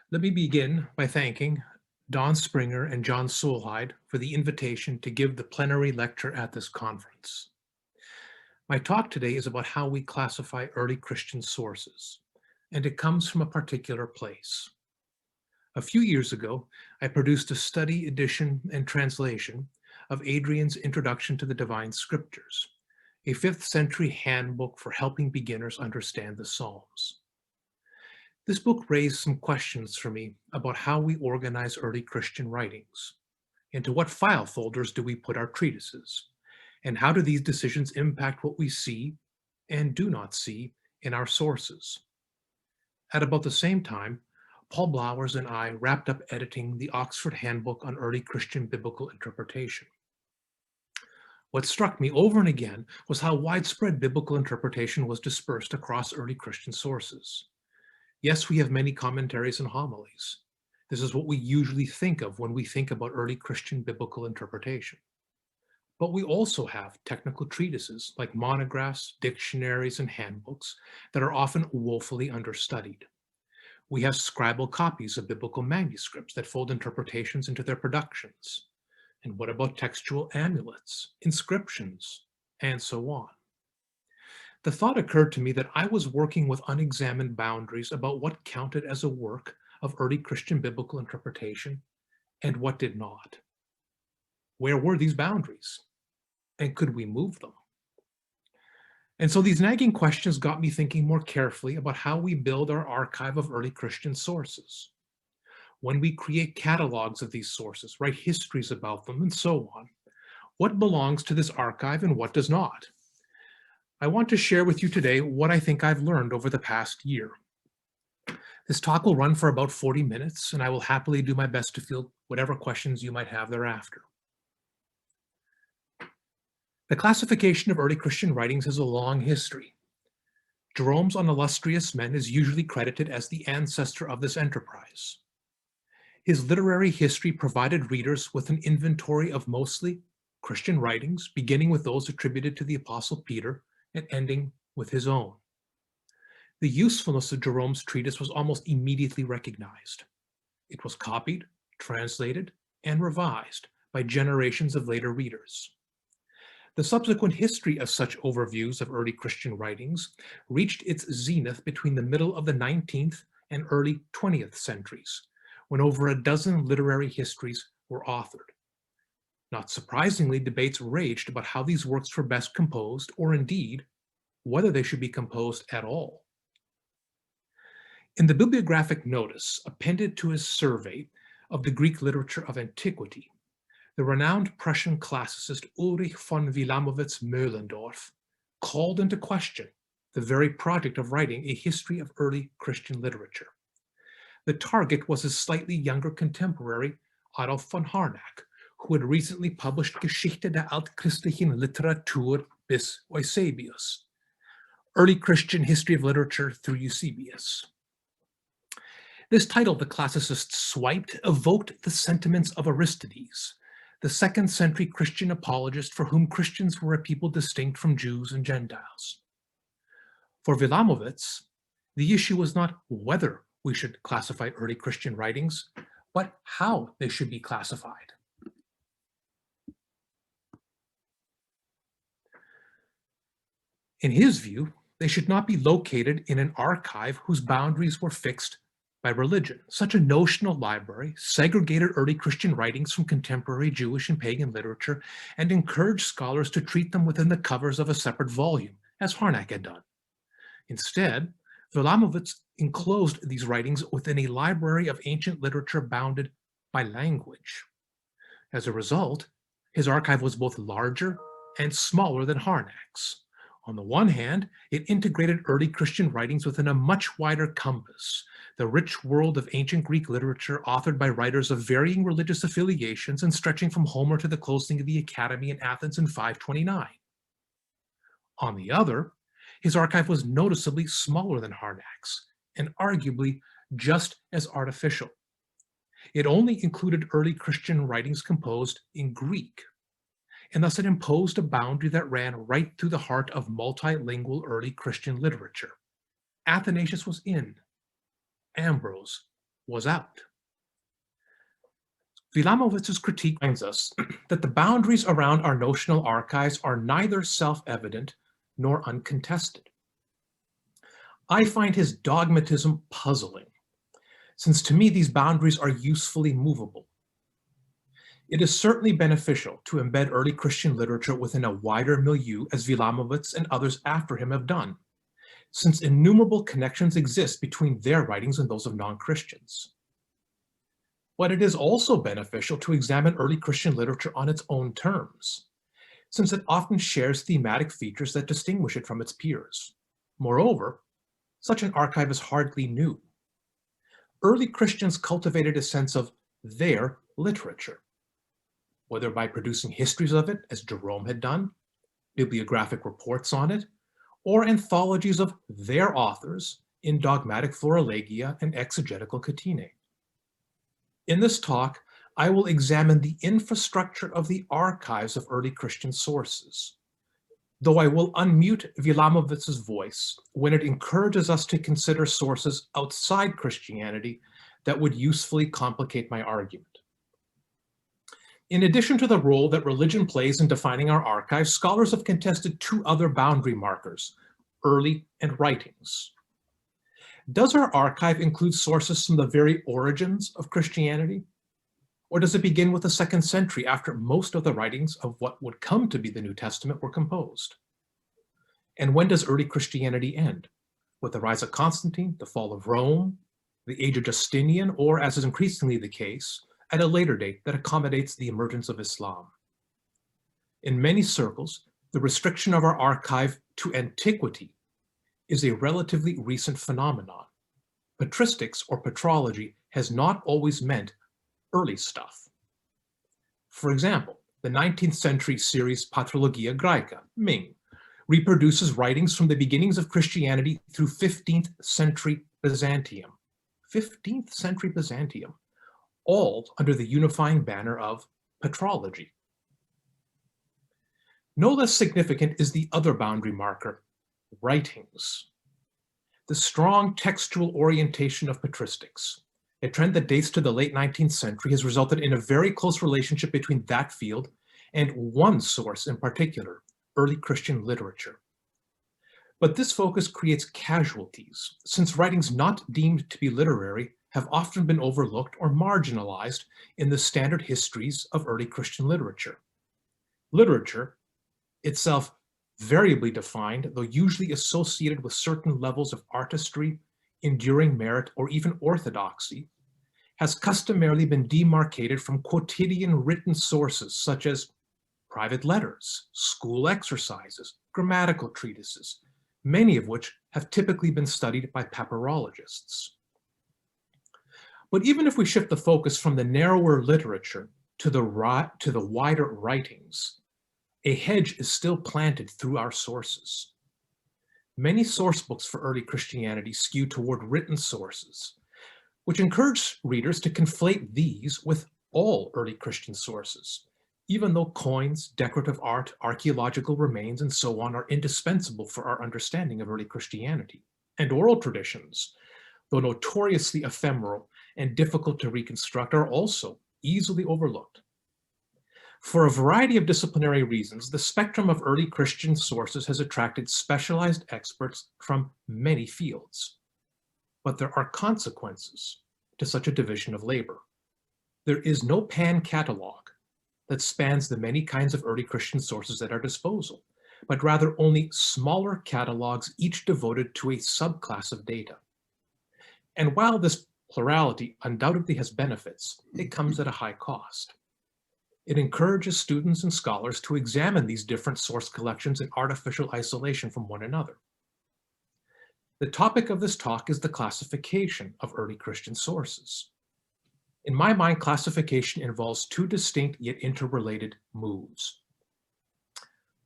Let me begin by thanking Don Springer and John Solheid for the invitation to give the plenary lecture at this conference. My talk today is about how we classify early Christian sources, and it comes from a particular place. A few years ago, I produced a study edition and translation of Adrian's Introduction to the Divine Scriptures, a 5th century handbook for helping beginners understand the Psalms. This book raised some questions for me about how we organize early Christian writings. Into what file folders do we put our treatises? And how do these decisions impact what we see and do not see in our sources? At about the same time, Paul Blowers and I wrapped up editing the Oxford Handbook on Early Christian Biblical Interpretation. What struck me over and again was how widespread biblical interpretation was dispersed across early Christian sources. Yes, we have many commentaries and homilies. This is what we usually think of when we think about early Christian biblical interpretation. But we also have technical treatises like monographs, dictionaries, and handbooks that are often woefully understudied. We have scribal copies of biblical manuscripts that fold interpretations into their productions. And what about textual amulets, inscriptions, and so on? The thought occurred to me that I was working with unexamined boundaries about what counted as a work of early Christian biblical interpretation and what did not. Where were these boundaries? And could we move them? And so these nagging questions got me thinking more carefully about how we build our archive of early Christian sources. When we create catalogs of these sources, write histories about them, and so on, what belongs to this archive and what does not? I want to share with you today what I think I've learned over the past year. This talk will run for about 40 minutes, and I will happily do my best to field whatever questions you might have thereafter. The classification of early Christian writings has a long history. Jerome's On Illustrious Men is usually credited as the ancestor of this enterprise. His literary history provided readers with an inventory of mostly Christian writings, beginning with those attributed to the Apostle Peter and ending with his own. The usefulness of Jerome's treatise was almost immediately recognized. It was copied, translated, and revised by generations of later readers. The subsequent history of such overviews of early Christian writings reached its zenith between the middle of the 19th and early 20th centuries, when over a dozen literary histories were authored. Not surprisingly, debates raged about how these works were best composed, or indeed, whether they should be composed at all. In the bibliographic notice appended to his survey of the Greek literature of antiquity, the renowned Prussian classicist Ulrich von Wilamowitz-Moellendorff called into question the very project of writing a history of early Christian literature. The target was his slightly younger contemporary, Adolf von Harnack, who had recently published Geschichte der altchristlichen Literatur bis Eusebius, Early Christian History of Literature through Eusebius. This title the classicists swiped evoked the sentiments of Aristides, the 2nd century Christian apologist for whom Christians were a people distinct from Jews and Gentiles. For Wilamowitz, the issue was not whether we should classify early Christian writings, but how they should be classified. In his view, they should not be located in an archive whose boundaries were fixed by religion. Such a notional library segregated early Christian writings from contemporary Jewish and pagan literature and encouraged scholars to treat them within the covers of a separate volume, as Harnack had done. Instead, Wilamowitz enclosed these writings within a library of ancient literature bounded by language. As a result, his archive was both larger and smaller than Harnack's. On the one hand, it integrated early Christian writings within a much wider compass, the rich world of ancient Greek literature authored by writers of varying religious affiliations and stretching from Homer to the closing of the Academy in Athens in 529. On the other, his archive was noticeably smaller than Harnack's, and arguably just as artificial. It only included early Christian writings composed in Greek, and thus it imposed a boundary that ran right through the heart of multilingual early Christian literature. Athanasius was in, Ambrose, was out. Wilamowicz's critique reminds us that the boundaries around our notional archives are neither self-evident nor uncontested. I find his dogmatism puzzling, since to me these boundaries are usefully movable. It is certainly beneficial to embed early Christian literature within a wider milieu, as Wilamowicz and others after him have done, since innumerable connections exist between their writings and those of non-Christians. But it is also beneficial to examine early Christian literature on its own terms, since it often shares thematic features that distinguish it from its peers. Moreover, such an archive is hardly new. Early Christians cultivated a sense of their literature, whether by producing histories of it, as Jerome had done, bibliographic reports on it, or anthologies of their authors in dogmatic florilegia and exegetical catene. In this talk, I will examine the infrastructure of the archives of early Christian sources, though I will unmute Wilamowicz's voice when it encourages us to consider sources outside Christianity that would usefully complicate my argument. In addition to the role that religion plays in defining our archives, scholars have contested two other boundary markers, early and writings. Does our archive include sources from the very origins of Christianity? Or does it begin with the 2nd century, after most of the writings of what would come to be the New Testament were composed? And when does early Christianity end? With the rise of Constantine, the fall of Rome, the age of Justinian, or, as is increasingly the case, at a later date that accommodates the emergence of Islam? In many circles, the restriction of our archive to antiquity is a relatively recent phenomenon. Patristics or patrology has not always meant early stuff. For example, the 19th century series Patrologia Graeca, Ming, reproduces writings from the beginnings of Christianity through 15th century Byzantium. 15th century Byzantium, all under the unifying banner of patrology. No less significant is the other boundary marker, writings. The strong textual orientation of patristics, a trend that dates to the late 19th century, has resulted in a very close relationship between that field and one source in particular, early Christian literature. But this focus creates casualties, since writings not deemed to be literary have often been overlooked or marginalized in the standard histories of early Christian literature. Literature, itself variably defined, though usually associated with certain levels of artistry, enduring merit, or even orthodoxy, has customarily been demarcated from quotidian written sources such as private letters, school exercises, grammatical treatises, many of which have typically been studied by papyrologists. But even if we shift the focus from the narrower literature to the wider writings, a hedge is still planted through our sources. Many source books for early Christianity skew toward written sources, which encourage readers to conflate these with all early Christian sources, even though coins, decorative art, archaeological remains, and so on are indispensable for our understanding of early Christianity. And oral traditions, though notoriously ephemeral and difficult to reconstruct, are also easily overlooked. For a variety of disciplinary reasons, the spectrum of early Christian sources has attracted specialized experts from many fields. But there are consequences to such a division of labor. There is no pan-catalog that spans the many kinds of early Christian sources at our disposal, but rather only smaller catalogs, each devoted to a subclass of data. And while this plurality undoubtedly has benefits, it comes at a high cost. It encourages students and scholars to examine these different source collections in artificial isolation from one another. The topic of this talk is the classification of early Christian sources. In my mind, classification involves two distinct yet interrelated moves.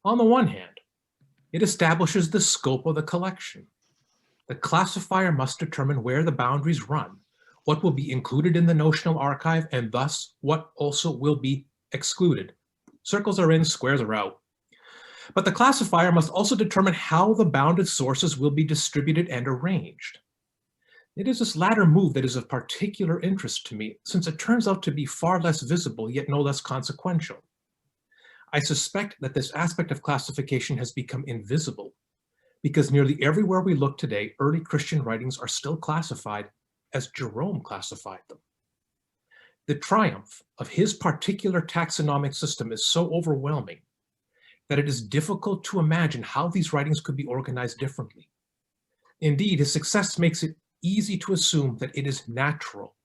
On the one hand, it establishes the scope of the collection. The classifier must determine where the boundaries run, what will be included in the notional archive, and thus what also will be excluded. Circles are in, squares are out. But the classifier must also determine how the bounded sources will be distributed and arranged. It is this latter move that is of particular interest to me, since it turns out to be far less visible, yet no less consequential. I suspect that this aspect of classification has become invisible, because nearly everywhere we look today, early Christian writings are still classified as Jerome classified them. The triumph of his particular taxonomic system is so overwhelming that it is difficult to imagine how these writings could be organized differently. Indeed, his success makes it easy to assume that it is natural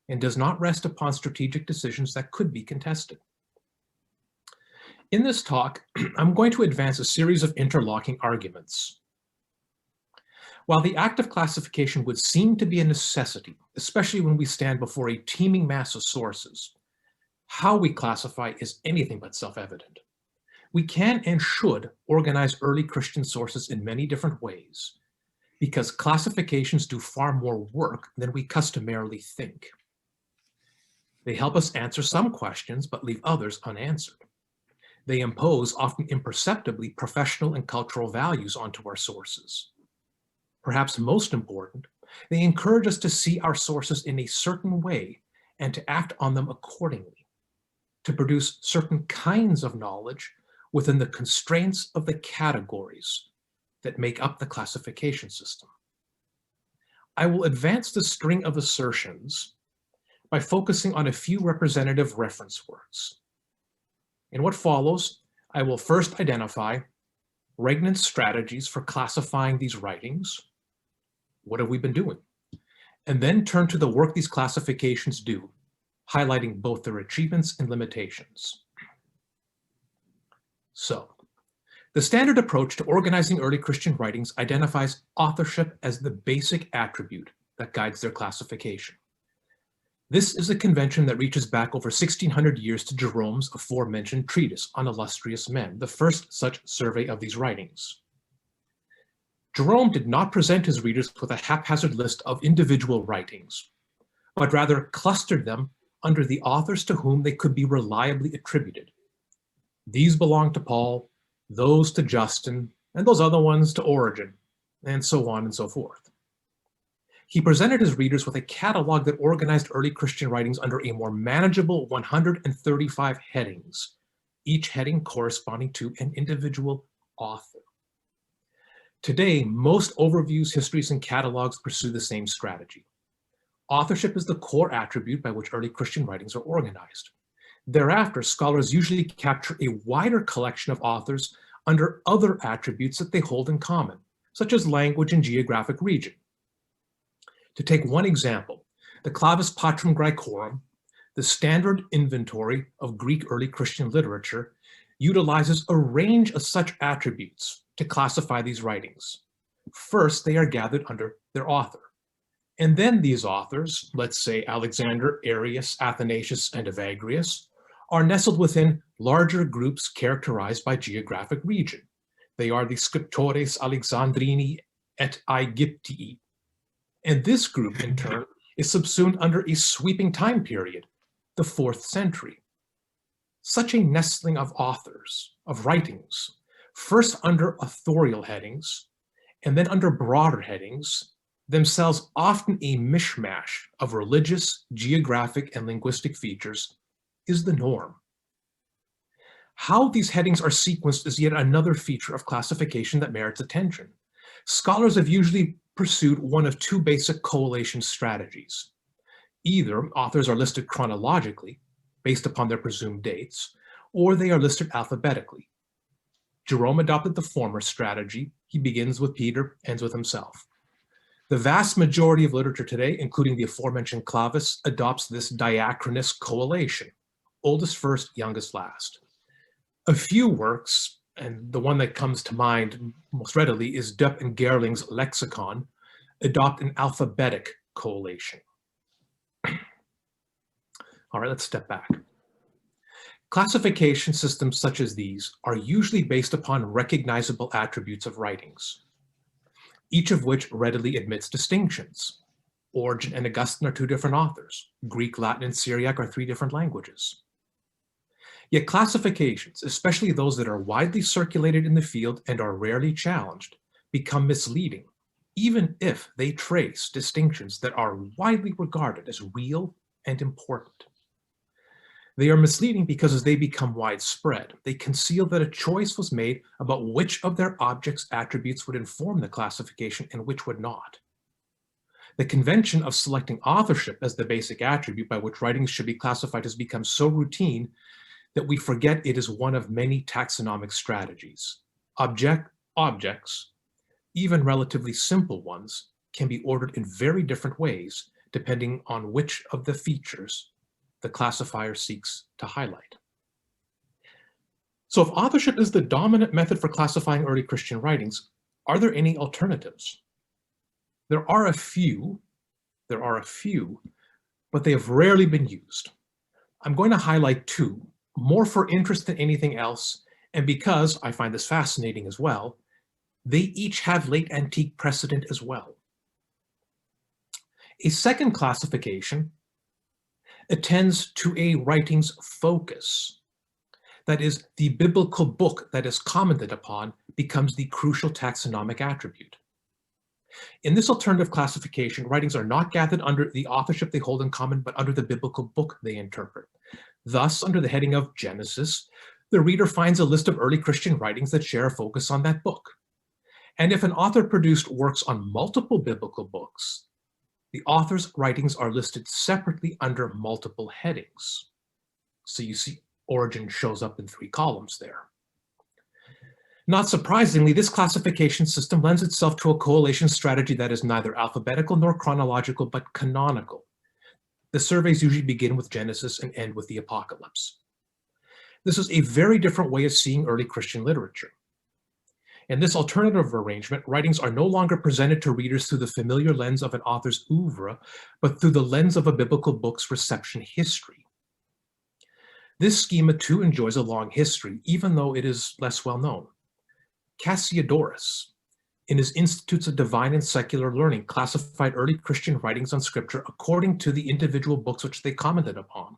and does not rest upon strategic decisions that could be contested. In this talk, I'm going to advance a series of interlocking arguments. While the act of classification would seem to be a necessity, especially when we stand before a teeming mass of sources, how we classify is anything but self-evident. We can and should organize early Christian sources in many different ways, because classifications do far more work than we customarily think. They help us answer some questions, but leave others unanswered. They impose, often imperceptibly, professional and cultural values onto our sources. Perhaps most important, they encourage us to see our sources in a certain way and to act on them accordingly, to produce certain kinds of knowledge within the constraints of the categories that make up the classification system. I will advance the string of assertions by focusing on a few representative reference works. In what follows, I will first identify Regnant's strategies for classifying these writings. What have we been doing? And then turn to the work these classifications do, highlighting both their achievements and limitations. So, the standard approach to organizing early Christian writings identifies authorship as the basic attribute that guides their classification. This is a convention that reaches back over 1600 years to Jerome's aforementioned treatise on illustrious men, the first such survey of these writings. Jerome did not present his readers with a haphazard list of individual writings, but rather clustered them under the authors to whom they could be reliably attributed. These belong to Paul, those to Justin, and those other ones to Origen, and so on and so forth. He presented his readers with a catalog that organized early Christian writings under a more manageable 135 headings, each heading corresponding to an individual author. Today, most overviews, histories, and catalogs pursue the same strategy. Authorship is the core attribute by which early Christian writings are organized. Thereafter, scholars usually capture a wider collection of authors under other attributes that they hold in common, such as language and geographic region. To take one example, the Clavis Patrum Graecorum, the standard inventory of Greek early Christian literature, utilizes a range of such attributes to classify these writings. First, they are gathered under their author. And then these authors, let's say Alexander, Arius, Athanasius, and Evagrius, are nestled within larger groups characterized by geographic region. They are the Scriptores Alexandrini et Aegyptii. And this group, in turn, is subsumed under a sweeping time period, the 4th century. Such a nestling of authors, of writings, first under authorial headings, and then under broader headings, themselves often a mishmash of religious, geographic, and linguistic features, is the norm. How these headings are sequenced is yet another feature of classification that merits attention. Scholars have usually pursued one of two basic collation strategies. Either authors are listed chronologically, based upon their presumed dates, or they are listed alphabetically. Jerome adopted the former strategy. He begins with Peter, ends with himself. The vast majority of literature today, including the aforementioned Clavis, adopts this diachronous collation, oldest first, youngest last. A few works, and the one that comes to mind most readily is Depp and Gerling's lexicon, adopt an alphabetic collation. All right, let's step back. Classification systems such as these are usually based upon recognizable attributes of writings, each of which readily admits distinctions. Origen and Augustine are two different authors. Greek, Latin, and Syriac are three different languages. Yet classifications, especially those that are widely circulated in the field and are rarely challenged, become misleading even if they trace distinctions that are widely regarded as real and important. They are misleading because as they become widespread, they conceal that a choice was made about which of their objects' attributes would inform the classification and which would not. The convention of selecting authorship as the basic attribute by which writings should be classified has become so routine that we forget it is one of many taxonomic strategies. Objects, even relatively simple ones, can be ordered in very different ways depending on which of the features the classifier seeks to highlight. So if authorship is the dominant method for classifying early Christian writings, are there any alternatives? There are a few, but they have rarely been used. I'm going to highlight two, more for interest than anything else, and because I find this fascinating as well, they each have late antique precedent as well. A second classification attends to a writing's focus. That is, the biblical book that is commented upon becomes the crucial taxonomic attribute. In this alternative classification, writings are not gathered under the authorship they hold in common, but under the biblical book they interpret. Thus, under the heading of Genesis, the reader finds a list of early Christian writings that share a focus on that book. And if an author produced works on multiple biblical books, the author's writings are listed separately under multiple headings. So you see origin shows up in 3 columns there. Not surprisingly, this classification system lends itself to a collation strategy that is neither alphabetical nor chronological, but canonical. The surveys usually begin with Genesis and end with the Apocalypse. This is a very different way of seeing early Christian literature. In this alternative arrangement, writings are no longer presented to readers through the familiar lens of an author's oeuvre, but through the lens of a biblical book's reception history. This schema too enjoys a long history, even though it is less well known. Cassiodorus, in his Institutes of Divine and Secular Learning, classified early Christian writings on Scripture according to the individual books which they commented upon,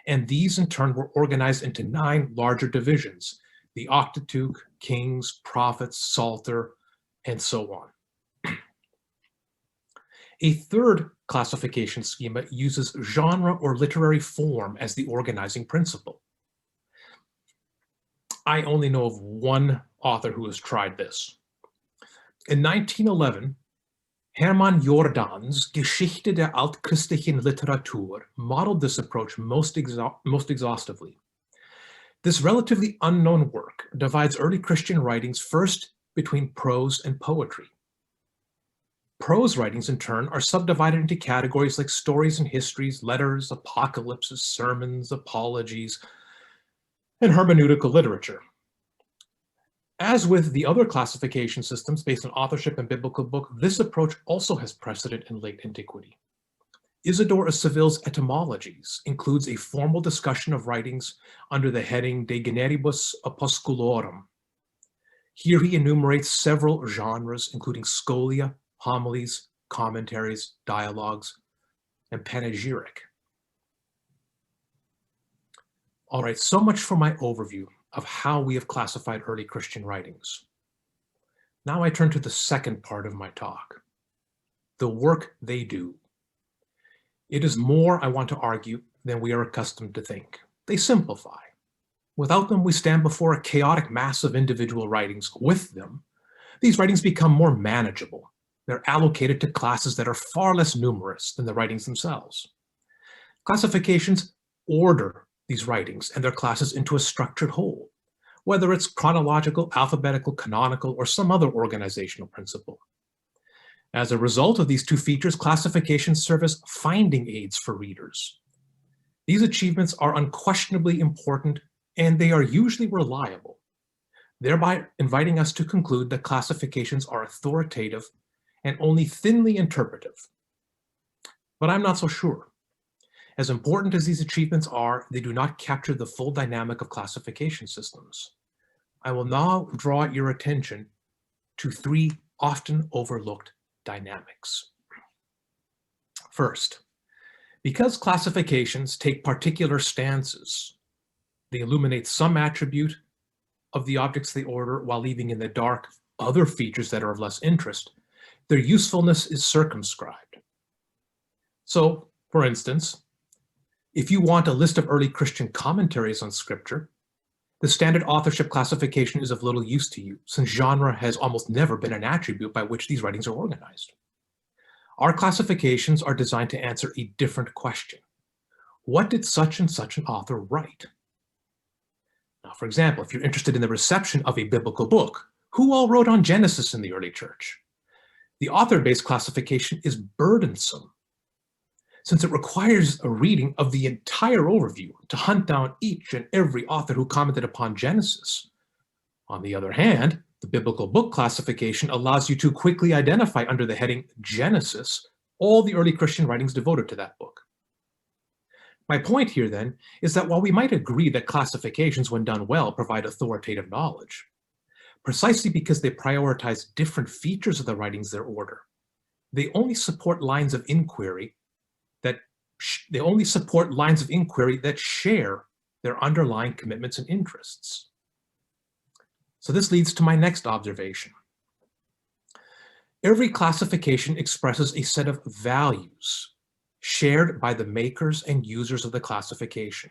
and these in turn were organized into 9 larger divisions: the Octateuch, Kings, Prophets, Psalter, and so on. A third classification schema uses genre or literary form as the organizing principle. I only know of one author who has tried this. In 1911, Hermann Jordaans' Geschichte der altchristlichen Literatur modeled this approach most exhaustively. This relatively unknown work divides early Christian writings first between prose and poetry. Prose writings, in turn, are subdivided into categories like stories and histories, letters, apocalypses, sermons, apologies, and hermeneutical literature. As with the other classification systems based on authorship and biblical book, this approach also has precedent in late antiquity. Isidore of Seville's Etymologies includes a formal discussion of writings under the heading De Generibus Opusculorum. Here he enumerates several genres, including scholia, homilies, commentaries, dialogues, and panegyric. All right, so much for my overview of how we have classified early Christian writings. Now I turn to the second part of my talk, the work they do. It is more, I want to argue, than we are accustomed to think. They simplify. Without them, we stand before a chaotic mass of individual writings. With them, these writings become more manageable. They're allocated to classes that are far less numerous than the writings themselves. Classifications order these writings and their classes into a structured whole, whether it's chronological, alphabetical, canonical, or some other organizational principle. As a result of these two features, classifications serve as finding aids for readers. These achievements are unquestionably important, and they are usually reliable, thereby inviting us to conclude that classifications are authoritative and only thinly interpretive. But I'm not so sure. As important as these achievements are, they do not capture the full dynamic of classification systems. I will now draw your attention to 3 often overlooked dynamics. First, because classifications take particular stances, they illuminate some attribute of the objects they order while leaving in the dark other features that are of less interest. their usefulness is circumscribed. So, for instance, if you want a list of early Christian commentaries on Scripture, the standard authorship classification is of little use to you, since genre has almost never been an attribute by which these writings are organized. Our classifications are designed to answer a different question. What did such and such an author write? Now, for example, if you're interested in the reception of a biblical book, who all wrote on Genesis in the early church? The author-based classification is burdensome, since it requires a reading of the entire overview to hunt down each and every author who commented upon Genesis. On the other hand, the biblical book classification allows you to quickly identify under the heading Genesis all the early Christian writings devoted to that book. My point here, then, is that while we might agree that classifications, when done well, provide authoritative knowledge, precisely because they prioritize different features of the writings they order, they only support lines of inquiry that share their underlying commitments and interests. So this leads to my next observation. Every classification expresses a set of values shared by the makers and users of the classification.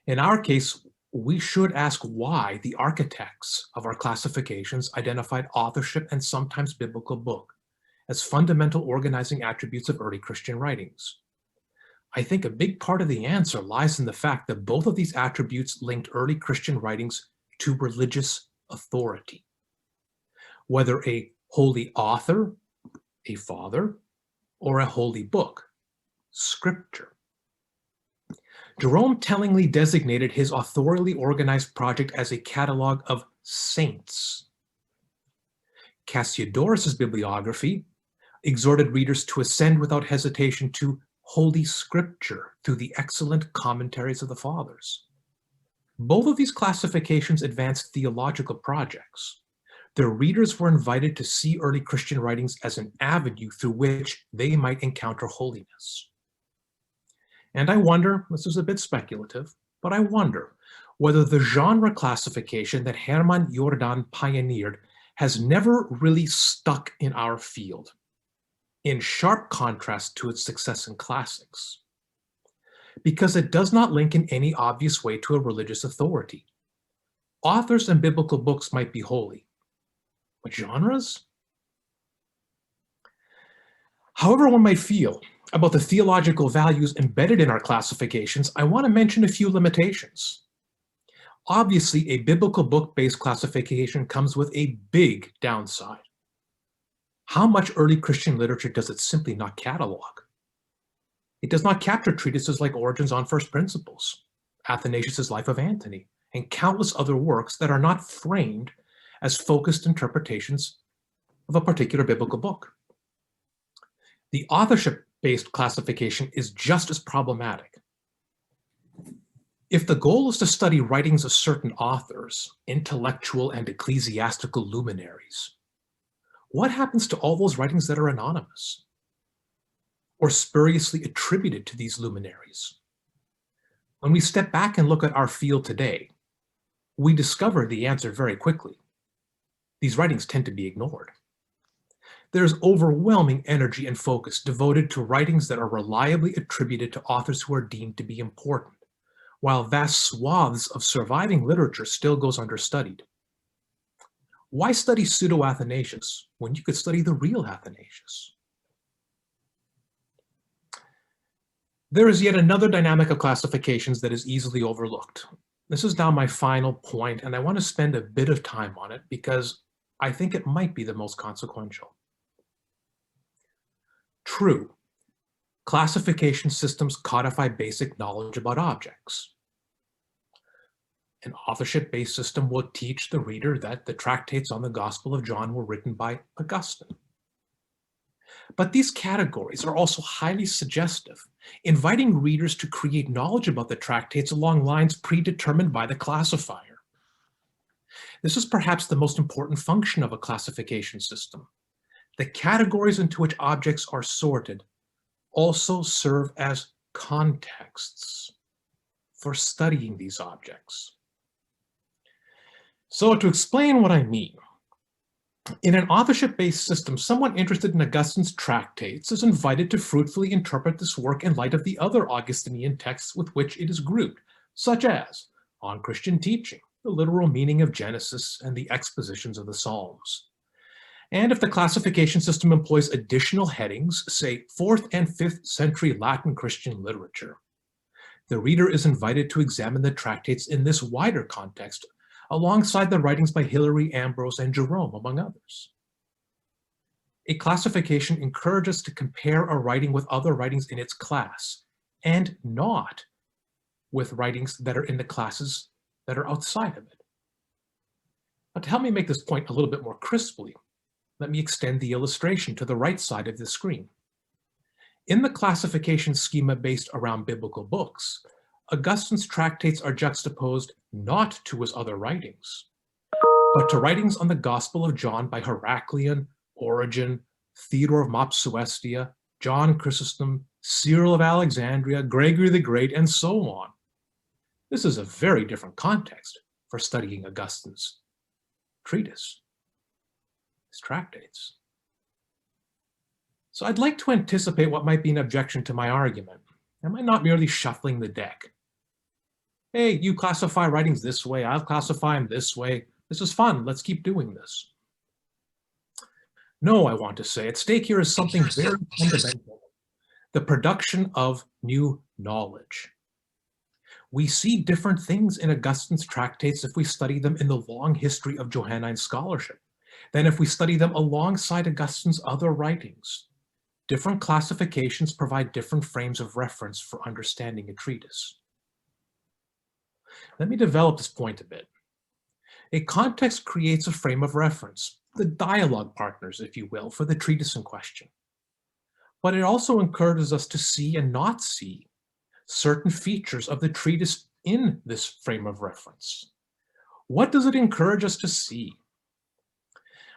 In our case, we should ask why the architects of our classifications identified authorship and sometimes biblical book as fundamental organizing attributes of early Christian writings. I think a big part of the answer lies in the fact that both of these attributes linked early Christian writings to religious authority. Whether a holy author, a father, or a holy book, Scripture. Jerome tellingly designated his authorially organized project as a catalog of saints. Cassiodorus' bibliography exhorted readers to ascend without hesitation to Holy Scripture through the excellent commentaries of the Fathers. Both of these classifications advanced theological projects. Their readers were invited to see early Christian writings as an avenue through which they might encounter holiness. And I wonder, this is a bit speculative, but I wonder whether the genre classification that Hermann Jordan pioneered has never really stuck in our field, in sharp contrast to its success in classics, because it does not link in any obvious way to a religious authority. Authors and biblical books might be holy, but genres? However one might feel about the theological values embedded in our classifications, I want to mention a few limitations. Obviously, a biblical book-based classification comes with a big downside. How much early Christian literature does it simply not catalog? It does not capture treatises like Origen's On First Principles, Athanasius' Life of Antony, and countless other works that are not framed as focused interpretations of a particular biblical book. The authorship-based classification is just as problematic. If the goal is to study writings of certain authors, intellectual and ecclesiastical luminaries, what happens to all those writings that are anonymous or spuriously attributed to these luminaries? When we step back and look at our field today, we discover the answer very quickly. These writings tend to be ignored. There's overwhelming energy and focus devoted to writings that are reliably attributed to authors who are deemed to be important, while vast swaths of surviving literature still goes understudied. Why study pseudo-Athanasius when you could study the real Athanasius? There is yet another dynamic of classifications that is easily overlooked. This is now my final point, and I want to spend a bit of time on it because I think it might be the most consequential. True, classification systems codify basic knowledge about objects. An authorship-based system will teach the reader that the tractates on the Gospel of John were written by Augustine. But these categories are also highly suggestive, inviting readers to create knowledge about the tractates along lines predetermined by the classifier. This is perhaps the most important function of a classification system. The categories into which objects are sorted also serve as contexts for studying these objects. So to explain what I mean, In an authorship-based system, someone interested in Augustine's tractates is invited to fruitfully interpret this work in light of the other Augustinian texts with which it is grouped, such as On Christian Teaching, the literal meaning of Genesis, and the expositions of the Psalms. And if the classification system employs additional headings, say 4th and 5th century Latin Christian literature, the reader is invited to examine the tractates in this wider context, alongside the writings by Hilary, Ambrose, and Jerome, among others. A classification encourages us to compare a writing with other writings in its class, and not with writings that are in the classes that are outside of it. But to help me make this point a little bit more crisply, let me extend the illustration to the right side of the screen. In the classification schema based around biblical books, Augustine's tractates are juxtaposed not to his other writings, but to writings on the Gospel of John by Heraclian, Origen, Theodore of Mopsuestia, John Chrysostom, Cyril of Alexandria, Gregory the Great, and so on. This is a very different context for studying Augustine's treatise, his tractates. So I'd like to anticipate what might be an objection to my argument. Am I not merely shuffling the deck? Hey, you classify writings this way, I'll classify them this way. This is fun, let's keep doing this. No, I want to say, at stake here is something very fundamental, the production of new knowledge. We see different things in Augustine's tractates if we study them in the long history of Johannine scholarship than if we study them alongside Augustine's other writings. Different classifications provide different frames of reference for understanding a treatise. Let me develop this point a bit. A context creates a frame of reference, the dialogue partners, if you will, for the treatise in question. But it also encourages us to see and not see certain features of the treatise in this frame of reference. What does it encourage us to see?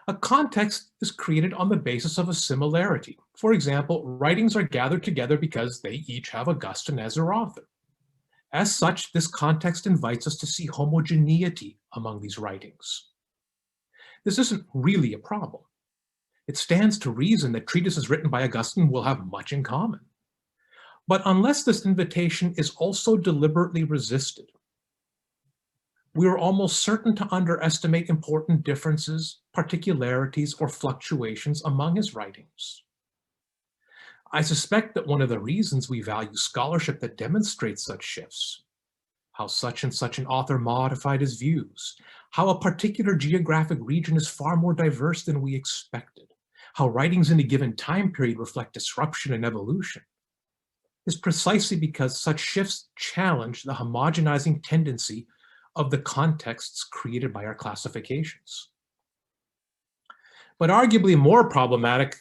A context is created on the basis of a similarity. For example, writings are gathered together because they each have Augustine as their author. As such, this context invites us to see homogeneity among these writings. This isn't really a problem. It stands to reason that treatises written by Augustine will have much in common. But unless this invitation is also deliberately resisted, we are almost certain to underestimate important differences, particularities, or fluctuations among his writings. I suspect that one of the reasons we value scholarship that demonstrates such shifts, how such and such an author modified his views, how a particular geographic region is far more diverse than we expected, how writings in a given time period reflect disruption and evolution, is precisely because such shifts challenge the homogenizing tendency of the contexts created by our classifications. But arguably more problematic,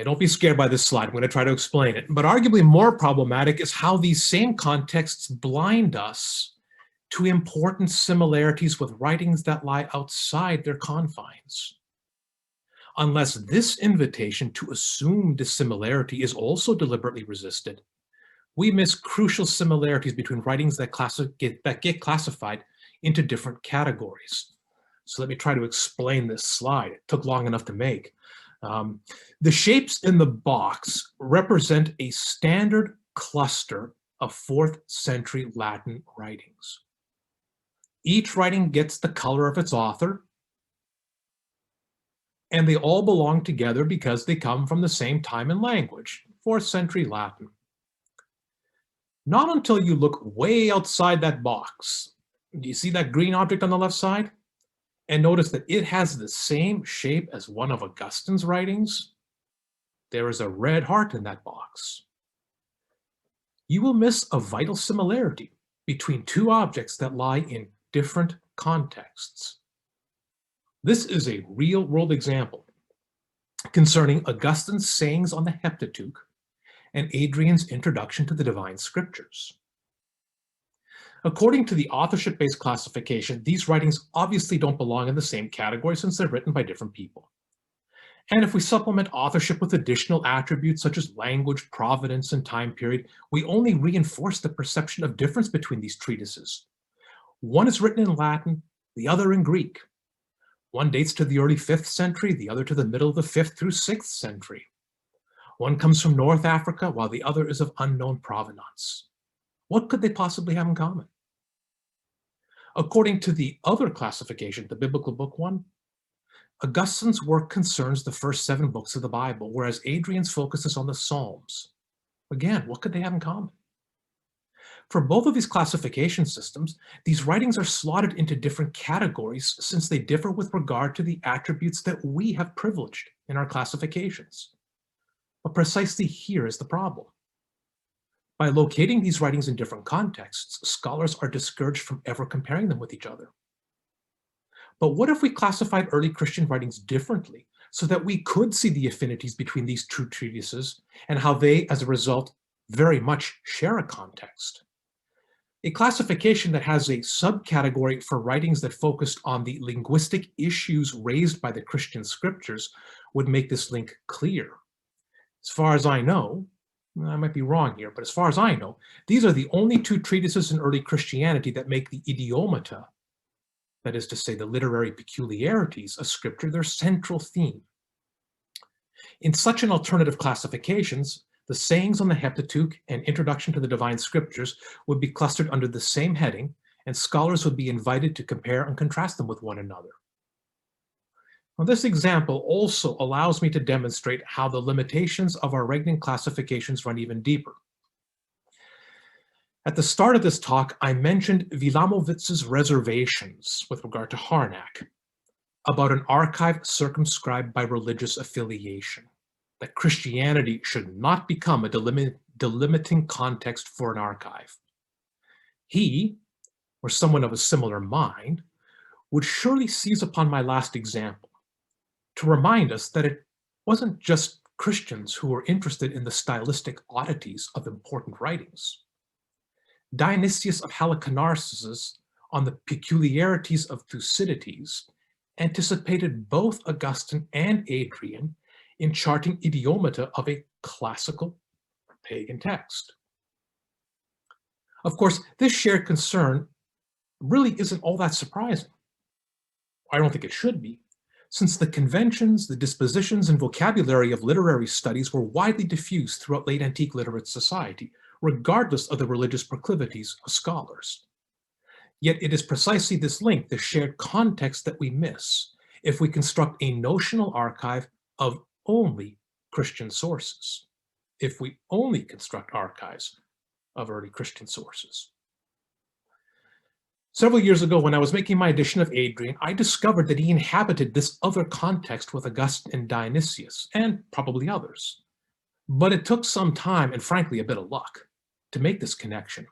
don't be scared by this slide, I'm going to try to explain it, but arguably more problematic is how these same contexts blind us to important similarities with writings that lie outside their confines. Unless this invitation to assume dissimilarity is also deliberately resisted, we miss crucial similarities between writings that get classified into different categories. So let me try to explain this slide. It took long enough to make. The shapes in the box represent a standard cluster of 4th century Latin writings. Each writing gets the color of its author, and they all belong together because they come from the same time and language, 4th century Latin. Not until you look way outside that box. Do you see that green object on the left side? And notice that it has the same shape as one of Augustine's writings. There is a red heart in that box. You will miss a vital similarity between two objects that lie in different contexts. This is a real-world example concerning Augustine's sayings on the Heptateuch and Adrian's introduction to the Divine Scriptures. According to the authorship-based classification, these writings obviously don't belong in the same category since they're written by different people. And if we supplement authorship with additional attributes such as language, provenance, and time period, we only reinforce the perception of difference between these treatises. One is written in Latin, the other in Greek. One dates to the early 5th century, the other to the middle of the 5th through 6th century. One comes from North Africa, while the other is of unknown provenance. What could they possibly have in common? According to the other classification, the Biblical Book One, Augustine's work concerns the first 7 books of the Bible, whereas Adrian's focuses on the Psalms. Again, what could they have in common? For both of these classification systems, these writings are slotted into different categories since they differ with regard to the attributes that we have privileged in our classifications. But precisely here is the problem. By locating these writings in different contexts, scholars are discouraged from ever comparing them with each other. But what if we classified early Christian writings differently so that we could see the affinities between these two treatises and how they, as a result, very much share a context? A classification that has a subcategory for writings that focused on the linguistic issues raised by the Christian scriptures would make this link clear. As far as I know, I might be wrong here, but as far as I know, these are the only 2 treatises in early Christianity that make the idiomata, that is to say, the literary peculiarities of Scripture, their central theme. In such an alternative classifications, the sayings on the Heptateuch and Introduction to the Divine Scriptures would be clustered under the same heading, and scholars would be invited to compare and contrast them with one another. Now, this example also allows me to demonstrate how the limitations of our Regnan classifications run even deeper. At the start of this talk, I mentioned Wilamowicz's reservations with regard to Harnack about an archive circumscribed by religious affiliation, that Christianity should not become a delimiting context for an archive. He, or someone of a similar mind, would surely seize upon my last example to remind us that it wasn't just Christians who were interested in the stylistic oddities of important writings. Dionysius of Halicarnassus on the peculiarities of Thucydides anticipated both Augustine and Adrian in charting idiomata of a classical pagan text. Of course, this shared concern really isn't all that surprising. I don't think it should be, since the conventions, the dispositions, and vocabulary of literary studies were widely diffused throughout late antique literate society, regardless of the religious proclivities of scholars. Yet it is precisely this link, the shared context, that we miss if we construct a notional archive of only Christian sources, if we only construct archives of early Christian sources. Several years ago, when I was making my edition of Adrian, I discovered that he inhabited this other context with Augustine and Dionysius, and probably others. But it took some time, and frankly a bit of luck, to make this connection,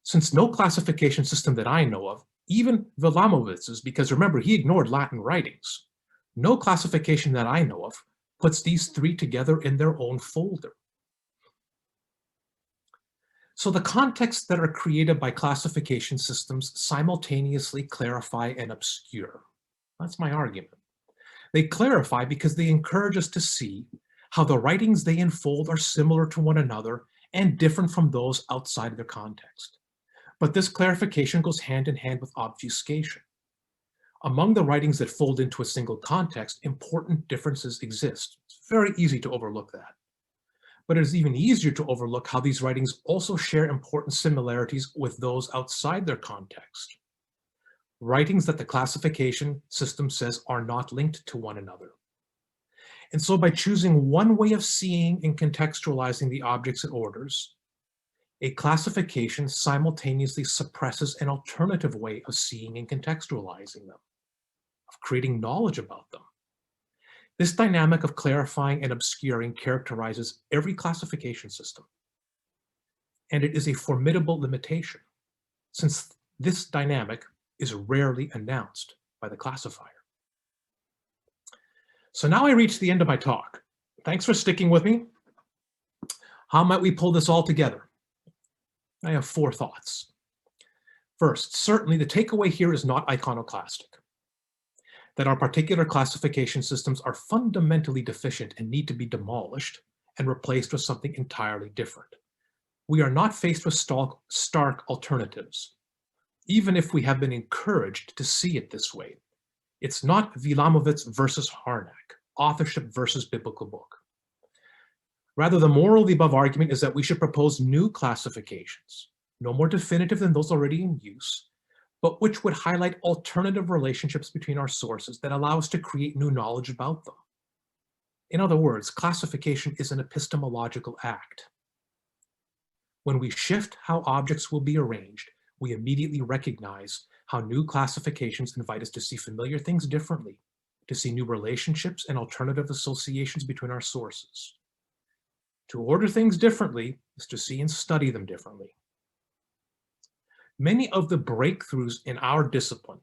since no classification system that I know of, even Wilamowicz's, because remember, he ignored Latin writings, no classification that I know of puts these 3 together in their own folder. So the contexts that are created by classification systems simultaneously clarify and obscure. That's my argument. They clarify because they encourage us to see how the writings they enfold are similar to one another and different from those outside of their context. But this clarification goes hand in hand with obfuscation. Among the writings that fold into a single context, important differences exist. It's very easy to overlook that. But it is even easier to overlook how these writings also share important similarities with those outside their context. Writings that the classification system says are not linked to one another. And so by choosing one way of seeing and contextualizing the objects it orders, a classification simultaneously suppresses an alternative way of seeing and contextualizing them, of creating knowledge about them. This dynamic of clarifying and obscuring characterizes every classification system. And it is a formidable limitation, since this dynamic is rarely announced by the classifier. So now I reach the end of my talk. Thanks for sticking with me. How might we pull this all together? I have 4 thoughts. First, certainly the takeaway here is not iconoclastic, that our particular classification systems are fundamentally deficient and need to be demolished and replaced with something entirely different. We are not faced with stark alternatives, even if we have been encouraged to see it this way. It's not Wilamowitz versus Harnack, authorship versus biblical book. Rather, the moral of the above argument is that we should propose new classifications, no more definitive than those already in use, but which would highlight alternative relationships between our sources that allow us to create new knowledge about them. In other words, classification is an epistemological act. When we shift how objects will be arranged, we immediately recognize how new classifications invite us to see familiar things differently, to see new relationships and alternative associations between our sources. To order things differently is to see and study them differently. Many of the breakthroughs in our discipline,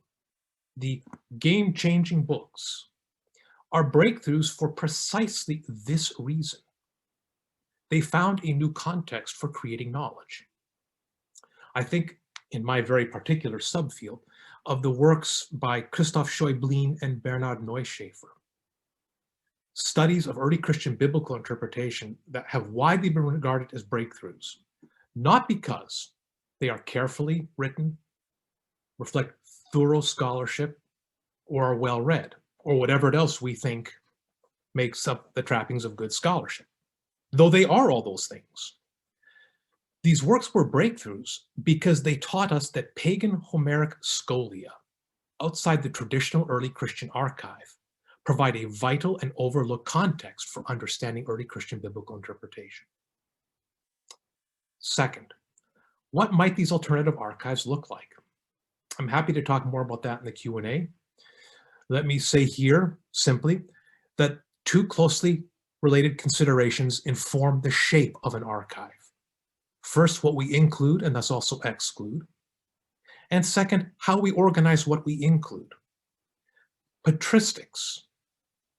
the game-changing books, are breakthroughs for precisely this reason. They found a new context for creating knowledge. I think, in my very particular subfield, of the works by Christoph Schäublin and Bernhard Neuschäfer. Studies of early Christian biblical interpretation that have widely been regarded as breakthroughs, not because they are carefully written, reflect thorough scholarship, or are well read, or whatever else we think makes up the trappings of good scholarship, though they are all those things. These works were breakthroughs because they taught us that pagan Homeric scholia, outside the traditional early Christian archive, provide a vital and overlooked context for understanding early Christian biblical interpretation. Second, what might these alternative archives look like? I'm happy to talk more about that in the Q&A. Let me say here, simply, that two closely related considerations inform the shape of an archive. First, what we include and thus also exclude. And second, how we organize what we include. Patristics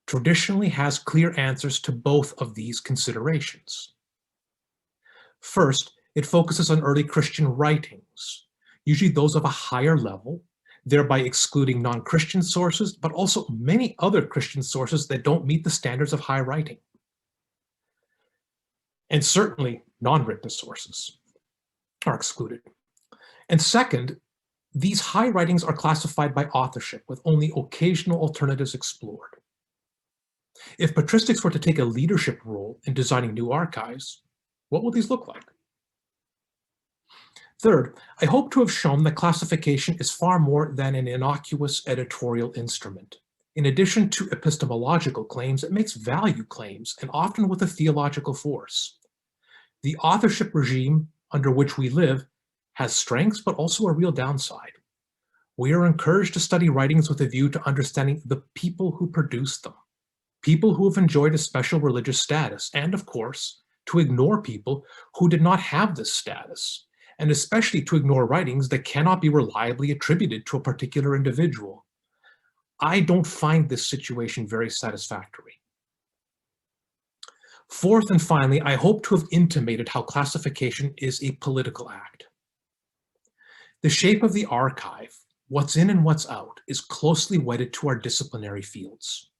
traditionally has clear answers to both of these considerations. First, it focuses on early Christian writings, usually those of a higher level, thereby excluding non-Christian sources, but also many other Christian sources that don't meet the standards of high writing. And certainly non-written sources are excluded. And second, these high writings are classified by authorship with only occasional alternatives explored. If patristics were to take a leadership role in designing new archives, what will these look like? Third, I hope to have shown that classification is far more than an innocuous editorial instrument. In addition to epistemological claims, it makes value claims, and often with a theological force. The authorship regime under which we live has strengths, but also a real downside. We are encouraged to study writings with a view to understanding the people who produced them, people who have enjoyed a special religious status, and of course, to ignore people who did not have this status, and especially to ignore writings that cannot be reliably attributed to a particular individual. I don't find this situation very satisfactory. Fourth and finally, I hope to have intimated how classification is a political act. The shape of the archive, what's in and what's out, is closely wedded to our disciplinary fields.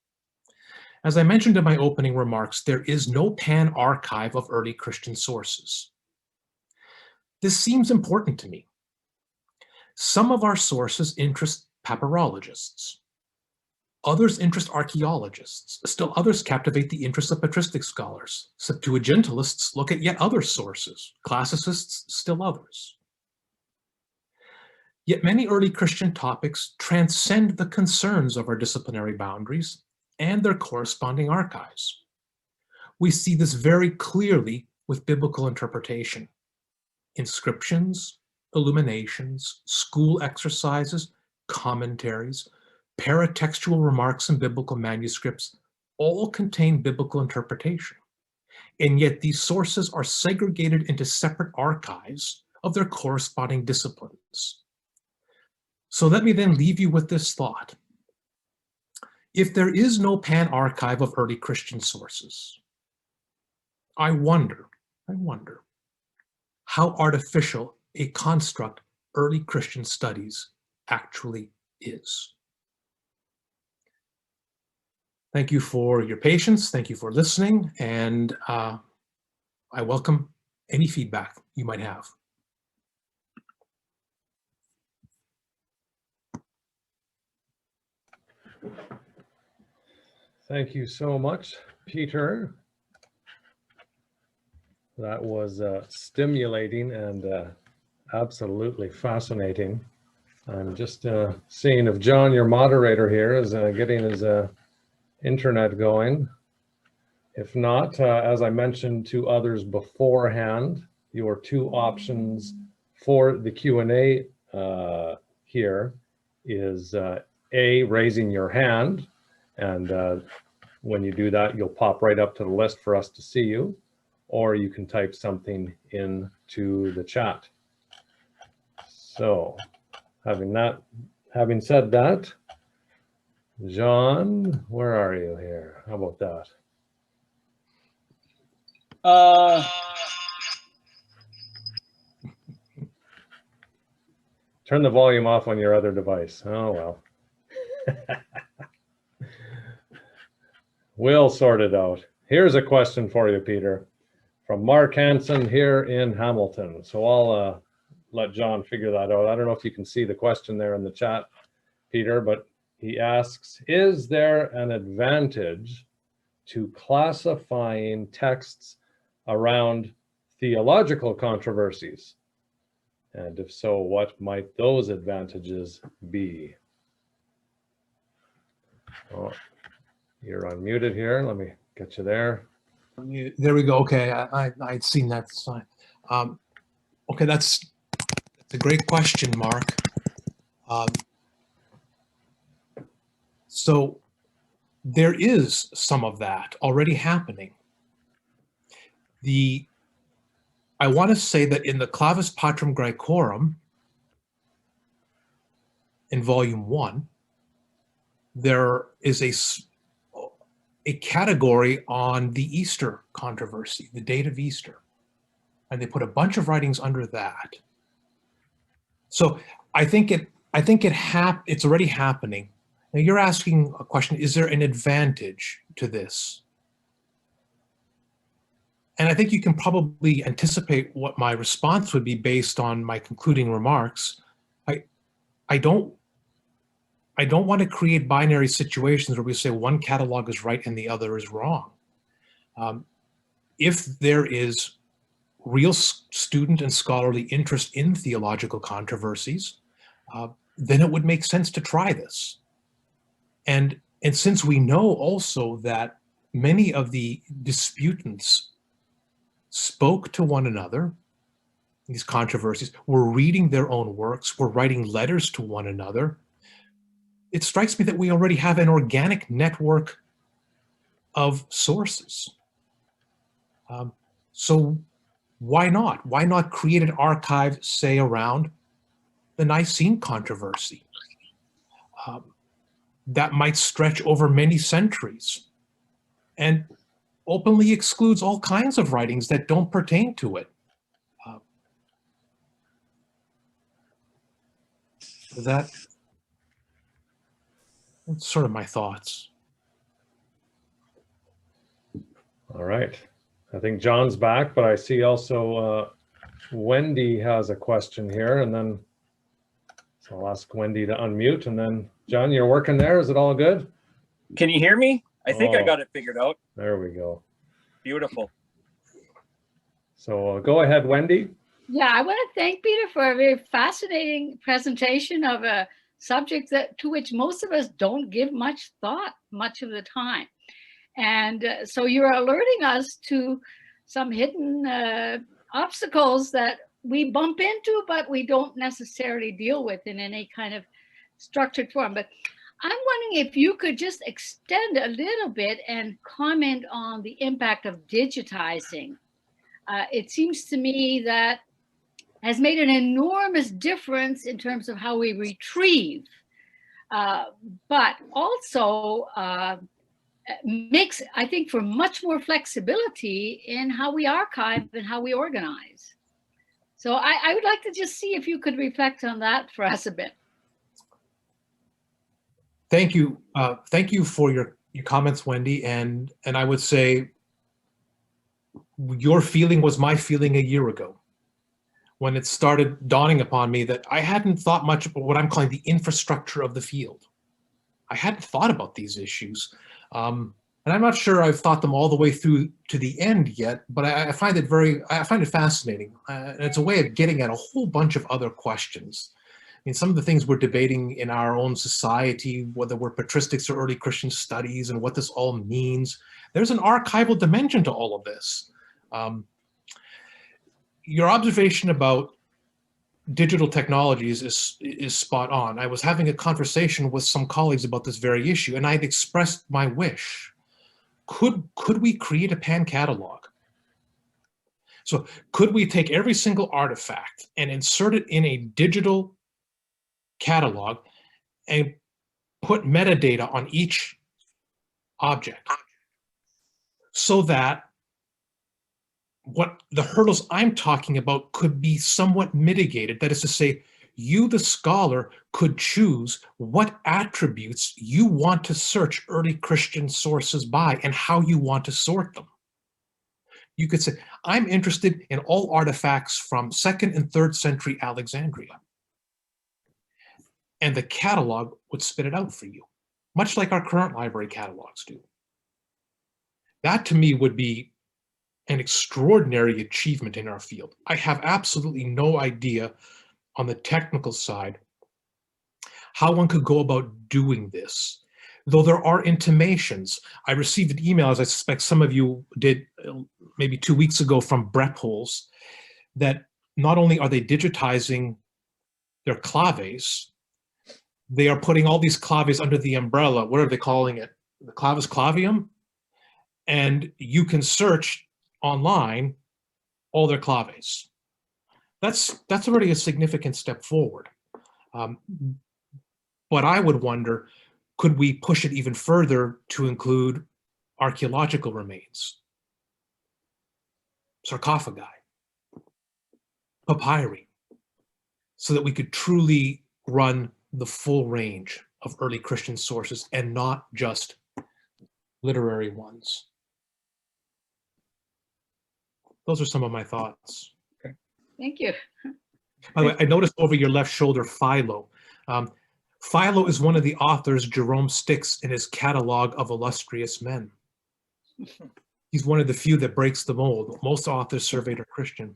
As I mentioned in my opening remarks, there is no pan-archive of early Christian sources. This seems important to me. Some of our sources interest papyrologists. Others interest archaeologists. Still others captivate the interest of patristic scholars. Septuagintalists look at yet other sources. Classicists, still others. Yet many early Christian topics transcend the concerns of our disciplinary boundaries and their corresponding archives. We see this very clearly with biblical interpretation. Inscriptions, illuminations, school exercises, commentaries, paratextual remarks in biblical manuscripts all contain biblical interpretation. And yet these sources are segregated into separate archives of their corresponding disciplines. So let me then leave you with this thought. If there is no pan-archive of early Christian sources, I wonder how artificial a construct early Christian studies actually is. Thank you for your patience. Thank you for listening. And I welcome any feedback you might have. Thank you so much, Peter. That was stimulating and absolutely fascinating. I'm just seeing if John, your moderator here, is getting his internet going. If not, as I mentioned to others beforehand, your two options for the Q&A here is A, raising your hand, and when you do that, you'll pop right up to the list for us to see you, or you can type something into the chat. So having said that, John, where are you here? How about that? Turn the volume off on your other device. Oh, well. We'll sort it out. Here's a question for you, Peter, from Mark Hansen here in Hamilton. So I'll let John figure that out. I don't know if you can see the question there in the chat, Peter, but he asks, is there an advantage to classifying texts around theological controversies? And if so, what might those advantages be? Oh, you're unmuted here. Let me get you there. There we go. Okay, I'd seen that sign. Okay, that's a great question, Mark. So there is some of that already happening. I want to say that in the Clavis Patrum Graecorum, in Volume 1, there is a category on the Easter controversy, the date of Easter, and they put a bunch of writings under that. So I think it's already happening. Now you're asking a question: is there an advantage to this? And I think you can probably anticipate what my response would be based on my concluding remarks. I don't want to create binary situations where we say one catalog is right and the other is wrong. If there is real student and scholarly interest in theological controversies, then it would make sense to try this. And since we know also that many of the disputants spoke to one another, these controversies, were reading their own works, were writing letters to one another, it strikes me that we already have an organic network of sources. So why not? Why not create an archive, say, around the Nicene controversy? That might stretch over many centuries and openly excludes all kinds of writings that don't pertain to it. That's sort of my thoughts. All right. I think John's back, but I see also Wendy has a question here, and then so I'll ask Wendy to unmute, and then John, you're working there. Is it all good? Can you hear me? I think I got it figured out. There we go. Beautiful. So go ahead, Wendy. Yeah, I want to thank Peter for a very fascinating presentation of a subject to which most of us don't give much thought much of the time. And so you're alerting us to some hidden obstacles that we bump into, but we don't necessarily deal with in any kind of structured form. But I'm wondering if you could just extend a little bit and comment on the impact of digitizing. It seems to me that has made an enormous difference in terms of how we retrieve, but also makes, I think, for much more flexibility in how we archive and how we organize. So I would like to just see if you could reflect on that for us a bit. Thank you. Thank you for your comments, Wendy. And I would say your feeling was my feeling a year ago, when it started dawning upon me that I hadn't thought much about what I'm calling the infrastructure of the field. I hadn't thought about these issues. And I'm not sure I've thought them all the way through to the end yet, but I find it fascinating. And it's a way of getting at a whole bunch of other questions. I mean, some of the things we're debating in our own society, whether we're patristics or early Christian studies and what this all means, there's an archival dimension to all of this. Your observation about digital technologies is spot on. I was having a conversation with some colleagues about this very issue, and I'd expressed my wish. Could we create a pan catalog? So could we take every single artifact and insert it in a digital catalog and put metadata on each object so that what the hurdles I'm talking about could be somewhat mitigated? That is to say, you, the scholar, could choose what attributes you want to search early Christian sources by and how you want to sort them. You could say, I'm interested in all artifacts from 2nd and 3rd century Alexandria. And the catalog would spit it out for you, much like our current library catalogs do. That to me would be an extraordinary achievement in our field. I have absolutely no idea on the technical side how one could go about doing this, though there are intimations. I received an email, as I suspect some of you did maybe 2 weeks ago, from Brepholz, that not only are they digitizing their claves, they are putting all these claves under the umbrella. What are they calling it? The clavis clavium? And you can search online all their claves. That's already a significant step forward. But I would wonder, could we push it even further to include archaeological remains, sarcophagi, papyri, so that we could truly run the full range of early Christian sources and not just literary ones? Those are some of my thoughts. Thank you. By the way, I noticed over your left shoulder, Philo. Philo is one of the authors Jerome sticks in his catalog of illustrious men. He's one of the few that breaks the mold. Most authors surveyed are Christian.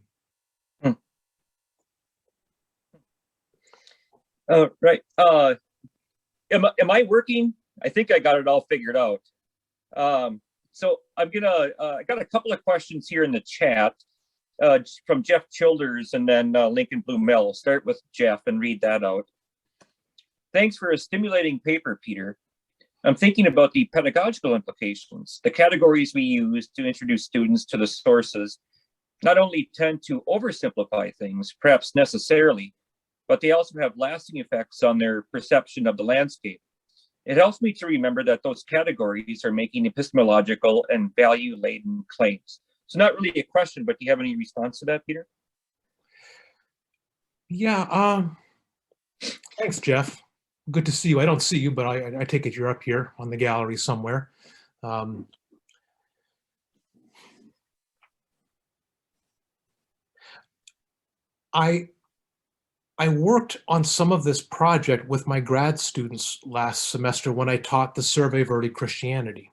Right. Am I working? I think I got it all figured out. So I'm gonna, I got a couple of questions here in the chat from Jeff Childers and then Lincoln Blumel. I'll start with Jeff and read that out. Thanks for a stimulating paper, Peter. I'm thinking about the pedagogical implications. The categories we use to introduce students to the sources not only tend to oversimplify things, perhaps necessarily, but they also have lasting effects on their perception of the landscape. It helps me to remember that those categories are making epistemological and value-laden claims. So not really a question, but do you have any response to that, Peter? Yeah, thanks, Jeff. Good to see you. I don't see you, but I take it you're up here on the gallery somewhere. I worked on some of this project with my grad students last semester when I taught the Survey of Early Christianity.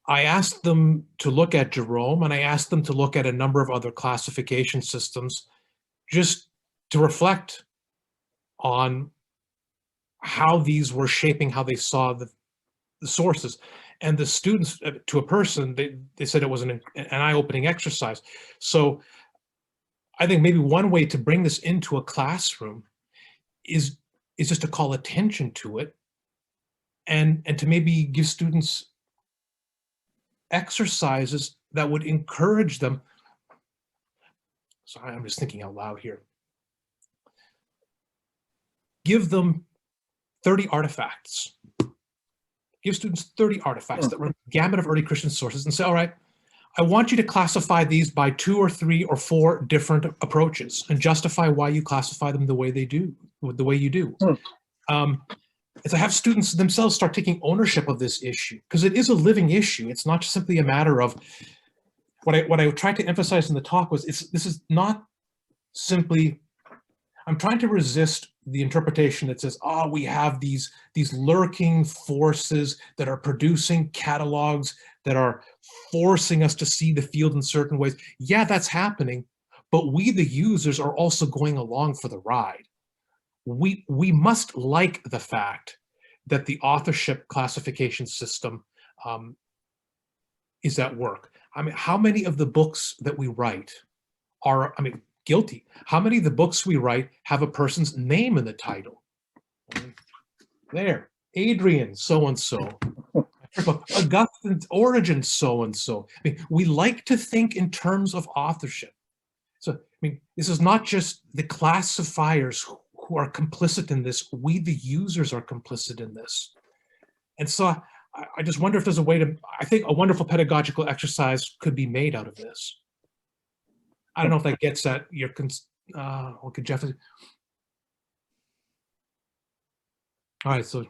I asked them to look at Jerome, and I asked them to look at a number of other classification systems just to reflect on how these were shaping how they saw the sources. And the students, to a person, they said it was an eye-opening exercise. So I think maybe one way to bring this into a classroom is just to call attention to it and to maybe give students exercises that would encourage them. Sorry, I'm just thinking out loud here. Give them 30 artifacts. Give students 30 artifacts that run a gamut of early Christian sources and say, all right, I want you to classify these by 2 or 3 or 4 different approaches and justify why you classify them the way they do, the way you do. Is I have students themselves start taking ownership of this issue, because it is a living issue. It's not just simply a matter of what I tried to emphasize in the talk was this is not simply I'm trying to resist the interpretation that says, oh, we have these lurking forces that are producing catalogs that are forcing us to see the field in certain ways. Yeah, that's happening, but we, the users, are also going along for the ride. We must like the fact that the authorship classification system is at work. I mean, how many of the books that we write are, guilty? How many of the books we write have a person's name in the title? There, Adrian, so-and-so. Augustine's origin, so-and-so. I mean, we like to think in terms of authorship. So, I mean, this is not just the classifiers who are complicit in this. We, the users, are complicit in this. And so I just wonder if there's a way to, I think a wonderful pedagogical exercise could be made out of this. I don't know if that gets at your, okay, Jeff. All right, so,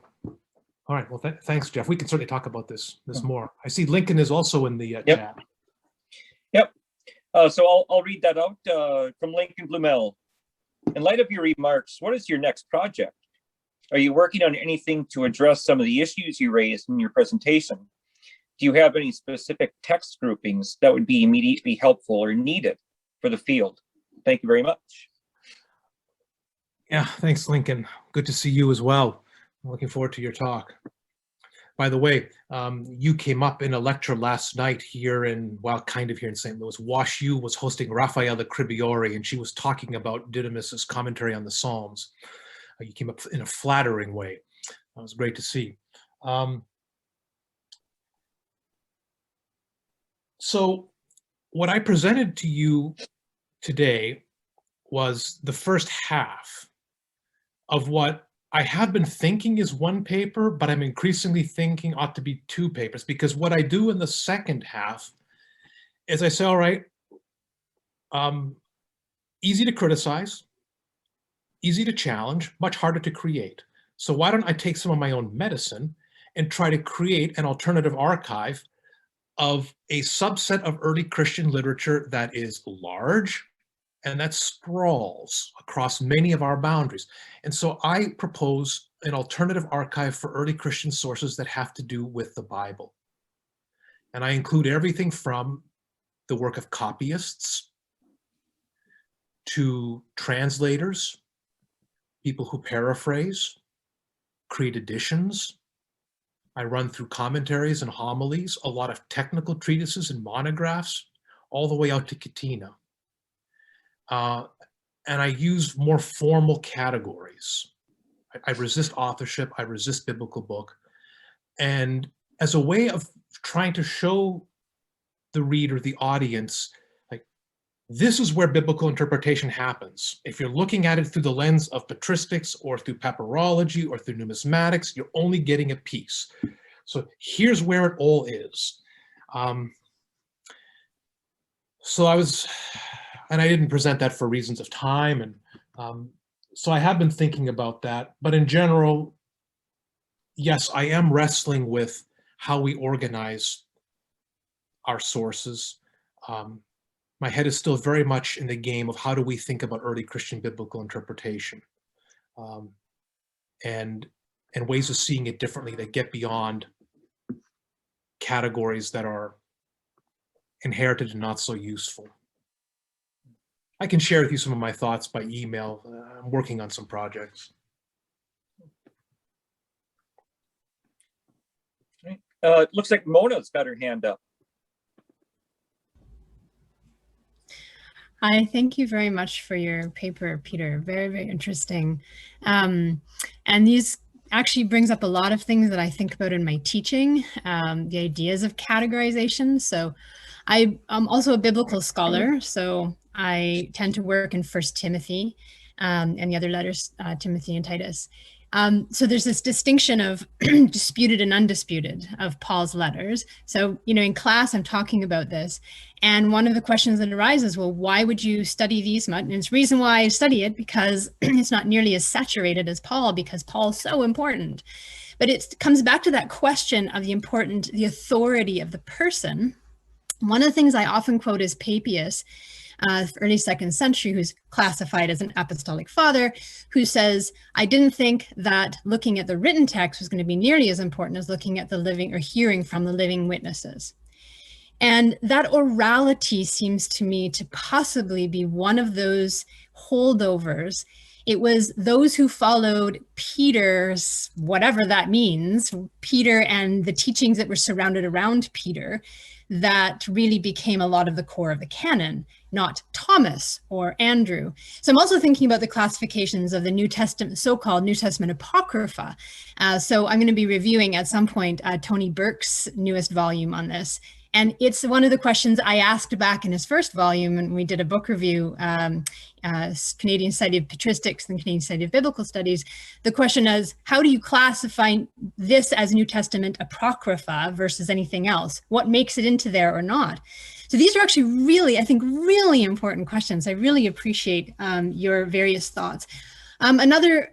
all right, well, thanks, Jeff. We can certainly talk about this more. I see Lincoln is also in the chat. Yep. So I'll read that out from Lincoln Blumel. In light of your remarks, what is your next project? Are you working on anything to address some of the issues you raised in your presentation? Do you have any specific text groupings that would be immediately helpful or needed for the field? Thank you very much. Yeah, thanks, Lincoln. Good to see you as well. I'm looking forward to your talk. By the way, you came up in a lecture last night here in, well, kind of here in St. Louis. WashU was hosting Raffaella Cribiori, and she was talking about Didymus's commentary on the Psalms. You came up in a flattering way. That was great to see. So what I presented to you today was the first half of what I have been thinking is one paper, but I'm increasingly thinking ought to be two papers, because what I do in the second half is I say, all right, easy to criticize, easy to challenge, much harder to create. So why don't I take some of my own medicine and try to create an alternative archive of a subset of early Christian literature that is large and that sprawls across many of our boundaries. And so I propose an alternative archive for early Christian sources that have to do with the Bible. And I include everything from the work of copyists to translators, people who paraphrase, create editions. I run through commentaries and homilies, a lot of technical treatises and monographs, all the way out to Katina. And I use more formal categories. I resist authorship, I resist biblical book. And as a way of trying to show the reader, the audience, this is where biblical interpretation happens. If you're looking at it through the lens of patristics or through papyrology or through numismatics, you're only getting a piece. So here's where it all is. So I didn't present that for reasons of time. And so I have been thinking about that. But in general, yes, I am wrestling with how we organize our sources. My head is still very much in the game of how do we think about early Christian biblical interpretation, and ways of seeing it differently that get beyond categories that are inherited and not so useful. I can share with you some of my thoughts by email. I'm working on some projects. It looks like Mona's got her hand up. Hi, thank you very much for your paper, Peter. Very, very interesting. And these actually brings up a lot of things that I think about in my teaching, the ideas of categorization. So I'm also a biblical scholar, so I tend to work in 1 Timothy and the other letters, Timothy and Titus. So there's this distinction of disputed and undisputed of Paul's letters. So, in class, I'm talking about this. And one of the questions that arises, well, why would you study these much? And it's the reason why I study it, because it's not nearly as saturated as Paul, because Paul's so important. But it comes back to that question of the authority of the person. One of the things I often quote is Papias, early 2nd century, who's classified as an apostolic father, who says, I didn't think that looking at the written text was going to be nearly as important as looking at the living or hearing from the living witnesses. And that orality seems to me to possibly be one of those holdovers. It was those who followed Peter's, whatever that means, Peter and the teachings that were surrounded around Peter, that really became a lot of the core of the canon, not Thomas or Andrew. So I'm also thinking about the classifications of the New Testament, so-called New Testament Apocrypha. So I'm going to be reviewing at some point Tony Burke's newest volume on this. And it's one of the questions I asked back in his first volume, and we did a book review, Canadian Society of Patristics and Canadian Society of Biblical Studies. The question is, how do you classify this as New Testament Apocrypha versus anything else? What makes it into there or not? So these are actually really, I think, really important questions. I really appreciate your various thoughts. Another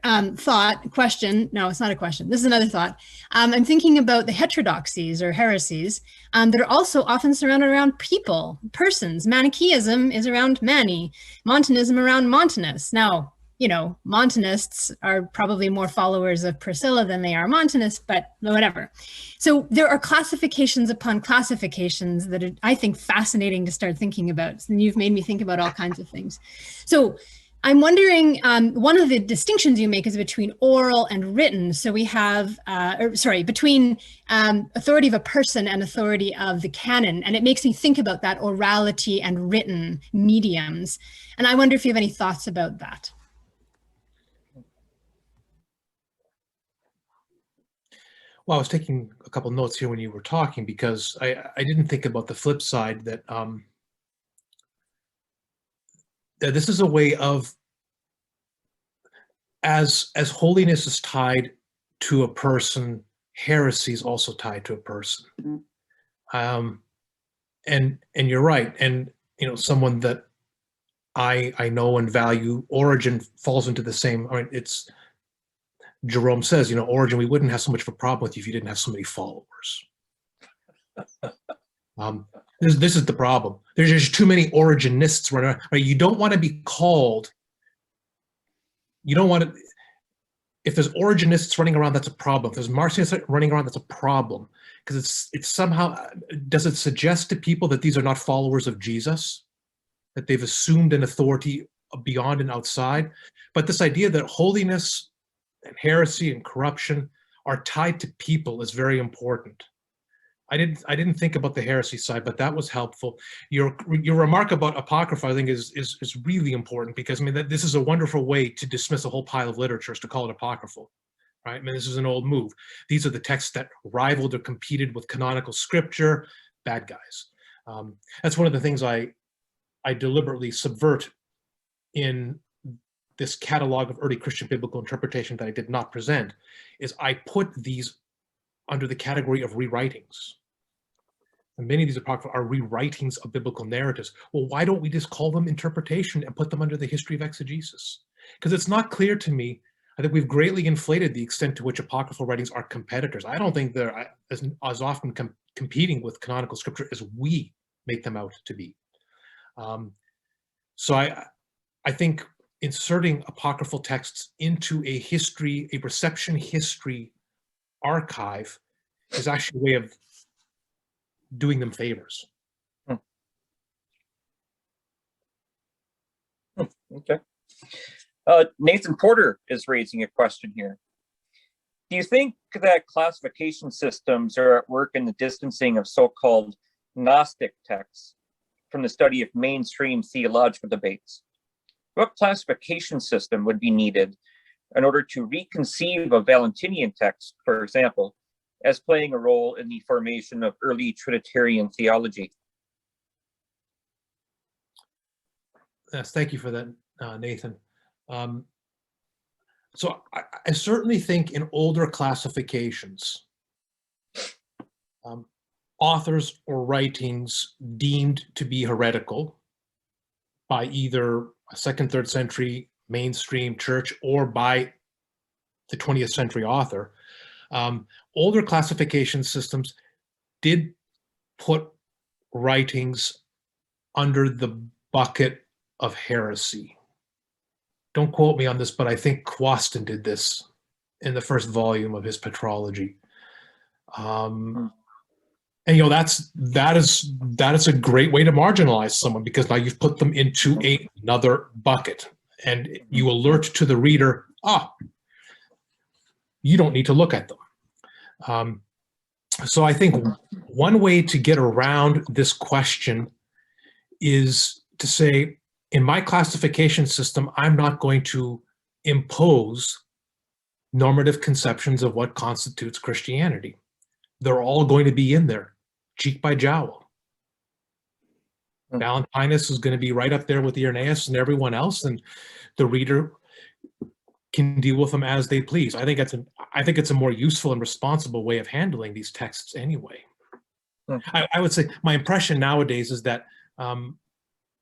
question, no, it's not a question. This is another thought. I'm thinking about the heterodoxies or heresies that are also often surrounded around people, persons. Manichaeism is around Mani, Montanism around Montanus. Now, you know, Montanists are probably more followers of Priscilla than they are Montanists, but whatever. So there are classifications upon classifications that are, I think, fascinating to start thinking about. And you've made me think about all kinds of things. So I'm wondering, one of the distinctions you make is between oral and written. So we have, between authority of a person and authority of the canon. And it makes me think about that orality and written mediums. And I wonder if you have any thoughts about that. Well, I was taking a couple notes here when you were talking, because I didn't think about the flip side, that that this is a way of, as holiness is tied to a person, heresy is also tied to a person. And you're right. And you know, someone that I know and value, Origen falls into the same. I mean, it's, Jerome says, you know, Origen, we wouldn't have so much of a problem with you if you didn't have so many followers. This is the problem. There's just too many Origenists running around. Right? You don't want to be called. You don't want to. If there's Origenists running around, that's a problem. If there's Martionists running around, that's a problem, because it's somehow, does it suggest to people that these are not followers of Jesus, that they've assumed an authority beyond and outside? But this idea that holiness and heresy and corruption are tied to people is very important. I didn't think about the heresy side, but that was helpful. Your remark about Apocrypha, I think, is really important, because I mean, this is a wonderful way to dismiss a whole pile of literature, is to call it apocryphal, right? I mean, this is an old move. These are the texts that rivaled or competed with canonical scripture. Bad guys. That's one of the things I deliberately subvert in this catalog of early Christian biblical interpretation that I did not present, is I put these under the category of rewritings. And many of these apocrypha are rewritings of biblical narratives. Well, why don't we just call them interpretation and put them under the history of exegesis? Because it's not clear to me. I think we've greatly inflated the extent to which apocryphal writings are competitors. I don't think they're as often competing with canonical scripture as we make them out to be. So I think inserting apocryphal texts into a history, a reception history archive, is actually a way of doing them favors. Okay. Nathan Porter is raising a question here. Do you think that classification systems are at work in the distancing of so-called Gnostic texts from the study of mainstream theological debates? What classification system would be needed in order to reconceive a Valentinian text, for example, as playing a role in the formation of early Trinitarian theology? Yes, thank you for that, Nathan. So I certainly think in older classifications, authors or writings deemed to be heretical by either a 2nd, 3rd century mainstream church or by the 20th century author, older classification systems did put writings under the bucket of heresy. Don't quote me on this, but I think Quaston did this in the first volume of his Petrology. And that is a great way to marginalize someone, because now you've put them into another bucket, and you alert to the reader, you don't need to look at them. So I think one way to get around this question is to say, in my classification system, I'm not going to impose normative conceptions of what constitutes Christianity. They're all going to be in there, cheek by jowl. Valentinus is going to be right up there with Irenaeus and everyone else, and the reader can deal with them as they please. I think it's a more useful and responsible way of handling these texts anyway. I would say my impression nowadays is that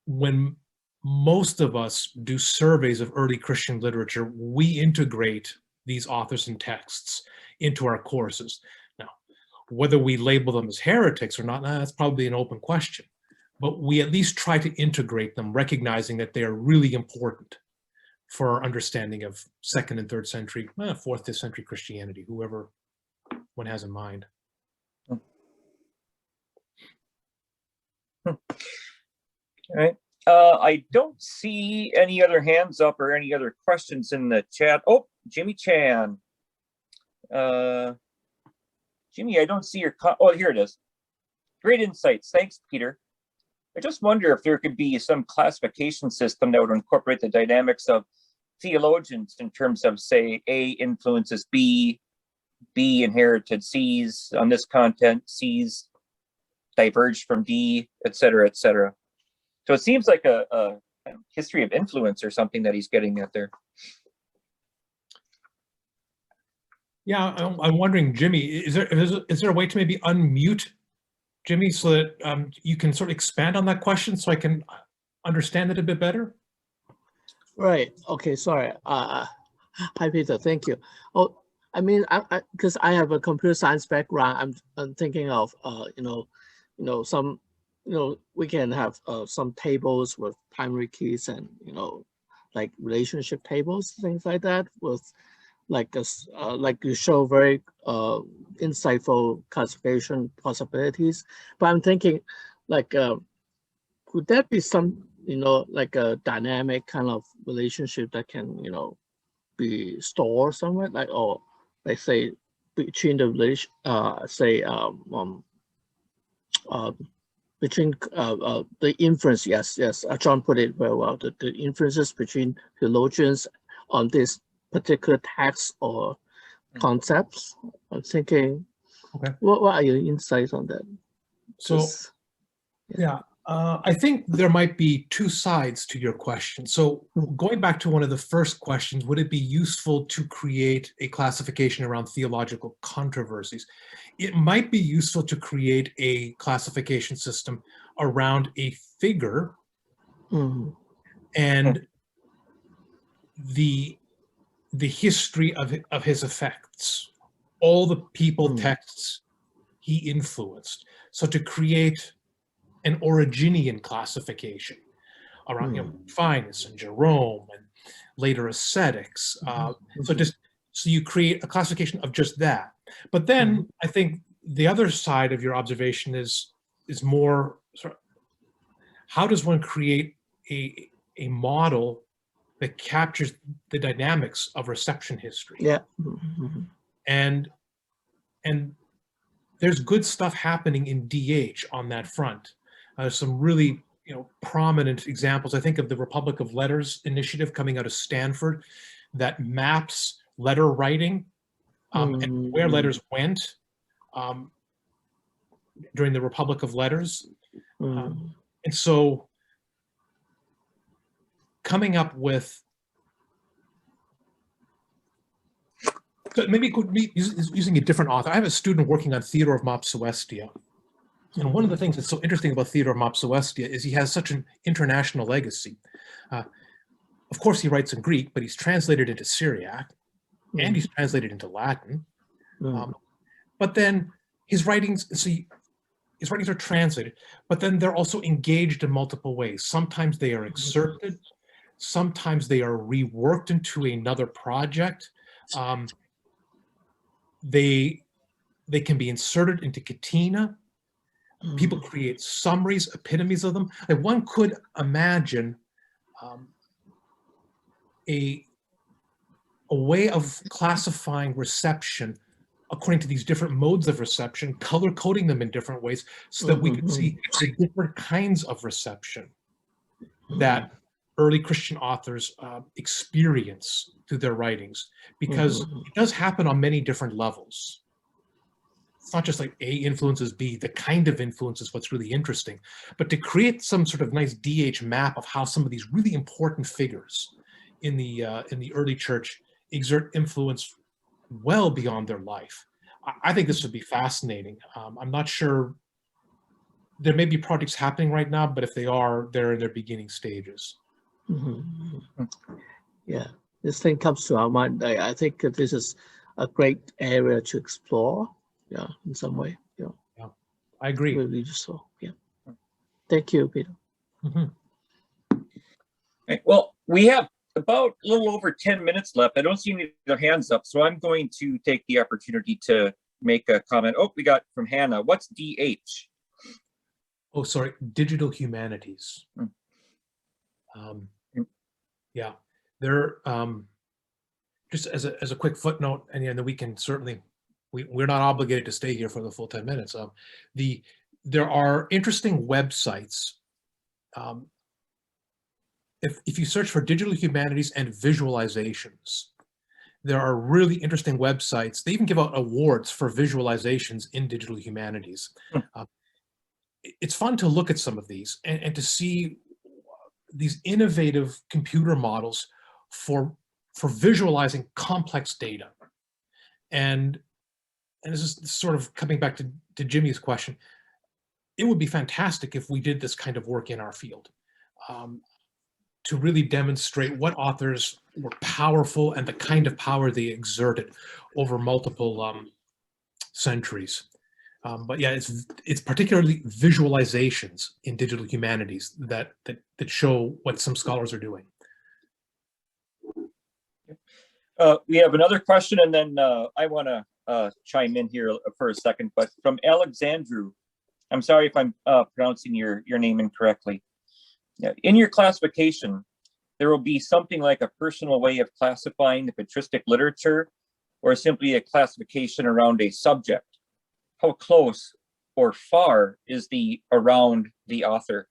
when most of us do surveys of early Christian literature, we integrate these authors and texts into our courses. Now, whether we label them as heretics or not, that's probably an open question. But we at least try to integrate them, recognizing that they are really important for our understanding of 2nd and 3rd century, 4th, 5th century Christianity, whoever one has in mind. All right. I don't see any other hands up or any other questions in the chat. Oh, Jimmy Chan. Jimmy, I don't see your, oh, here it is. Great insights. Thanks, Peter. I just wonder if there could be some classification system that would incorporate the dynamics of theologians in terms of, say, A influences B, B inherited C's on this content, C's diverged from D, et cetera, et cetera. So it seems like a history of influence or something that he's getting at there. Yeah, I'm wondering, Jimmy, is there a way to maybe unmute Jimmy so that you can sort of expand on that question so I can understand it a bit better? Right. Okay. Sorry. Hi, Peter. Thank you. Oh, I mean, because I have a computer science background, I'm thinking of some, we can have some tables with primary keys and like relationship tables, things like that, with like you show very insightful classification possibilities. But I'm thinking, like, could that be some like a dynamic kind of relationship that can be stored somewhere, like, or like say between the relation between the inference, yes, John put it very well, the inferences between theologians on this particular text or concepts. I'm thinking, okay, what are your insights on that? So, yeah. I think there might be two sides to your question. So going back to one of the first questions, would it be useful to create a classification around theological controversies? It might be useful to create a classification system around a figure and the history of his effects, all the people, texts he influenced. So to create an Originian classification around Aquinas and Jerome and later ascetics. So you create a classification of just that. But then I think the other side of your observation is more sort of, how does one create a model that captures the dynamics of reception history? Yeah. And there's good stuff happening in DH on that front. Some really prominent examples. I think of the Republic of Letters initiative coming out of Stanford that maps letter writing and where letters went during the Republic of Letters. And so coming up with, so maybe it could be using a different author. I have a student working on Theodore of Mopsuestia. And one of the things that's so interesting about Theodore of Mopsuestia is he has such an international legacy. Of course, he writes in Greek, but he's translated into Syriac and he's translated into Latin. But then his writings, so his writings are translated, but then they're also engaged in multiple ways. Sometimes they are excerpted, sometimes they are reworked into another project. They can be inserted into Katina. People create summaries, epitomes of them. Like one could imagine a way of classifying reception according to these different modes of reception, color coding them in different ways so that we could see the different kinds of reception that early Christian authors experience through their writings, because it does happen on many different levels. It's not just like A influences B, the kind of influence is what's really interesting, but to create some sort of nice DH map of how some of these really important figures in the early church exert influence well beyond their life. I think this would be fascinating. I'm not sure, there may be projects happening right now, but if they are, they're in their beginning stages. Yeah, this thing comes to our mind. I think that this is a great area to explore. Yeah, in some way. Yeah, I agree. Really useful. Yeah. Thank you, Peter. Okay, well, we have about a little over 10 minutes left. I don't see any other hands up, so I'm going to take the opportunity to make a comment. Oh, we got from Hannah. What's DH? Oh, sorry, digital humanities. Yeah, they're just as a quick footnote, and then we can certainly, we're not obligated to stay here for the full 10 minutes. There are interesting websites. If you search for digital humanities and visualizations, there are really interesting websites. They even give out awards for visualizations in digital humanities. It's fun to look at some of these and to see these innovative computer models for visualizing complex data. And this is sort of coming back to Jimmy's question. It would be fantastic if we did this kind of work in our field. To really demonstrate what authors were powerful and the kind of power they exerted over multiple centuries. But yeah, it's particularly visualizations in digital humanities that show what some scholars are doing. We have another question, and then I want to chime in here for a second, but from Alexandru. I'm sorry if I'm pronouncing your name incorrectly. In your classification, there will be something like a personal way of classifying the patristic literature, or simply a classification around a subject. How close or far is the around the author?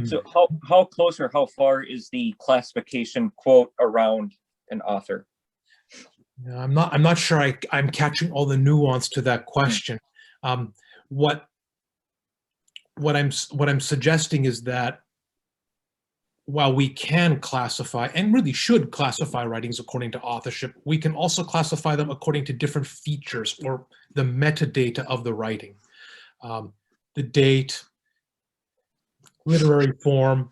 So how close or how far is the classification, quote, around an author? I'm not sure I'm catching all the nuance to that question. What I'm suggesting is that while we can classify and really should classify writings according to authorship, we can also classify them according to different features or the metadata of the writing. The date, literary form,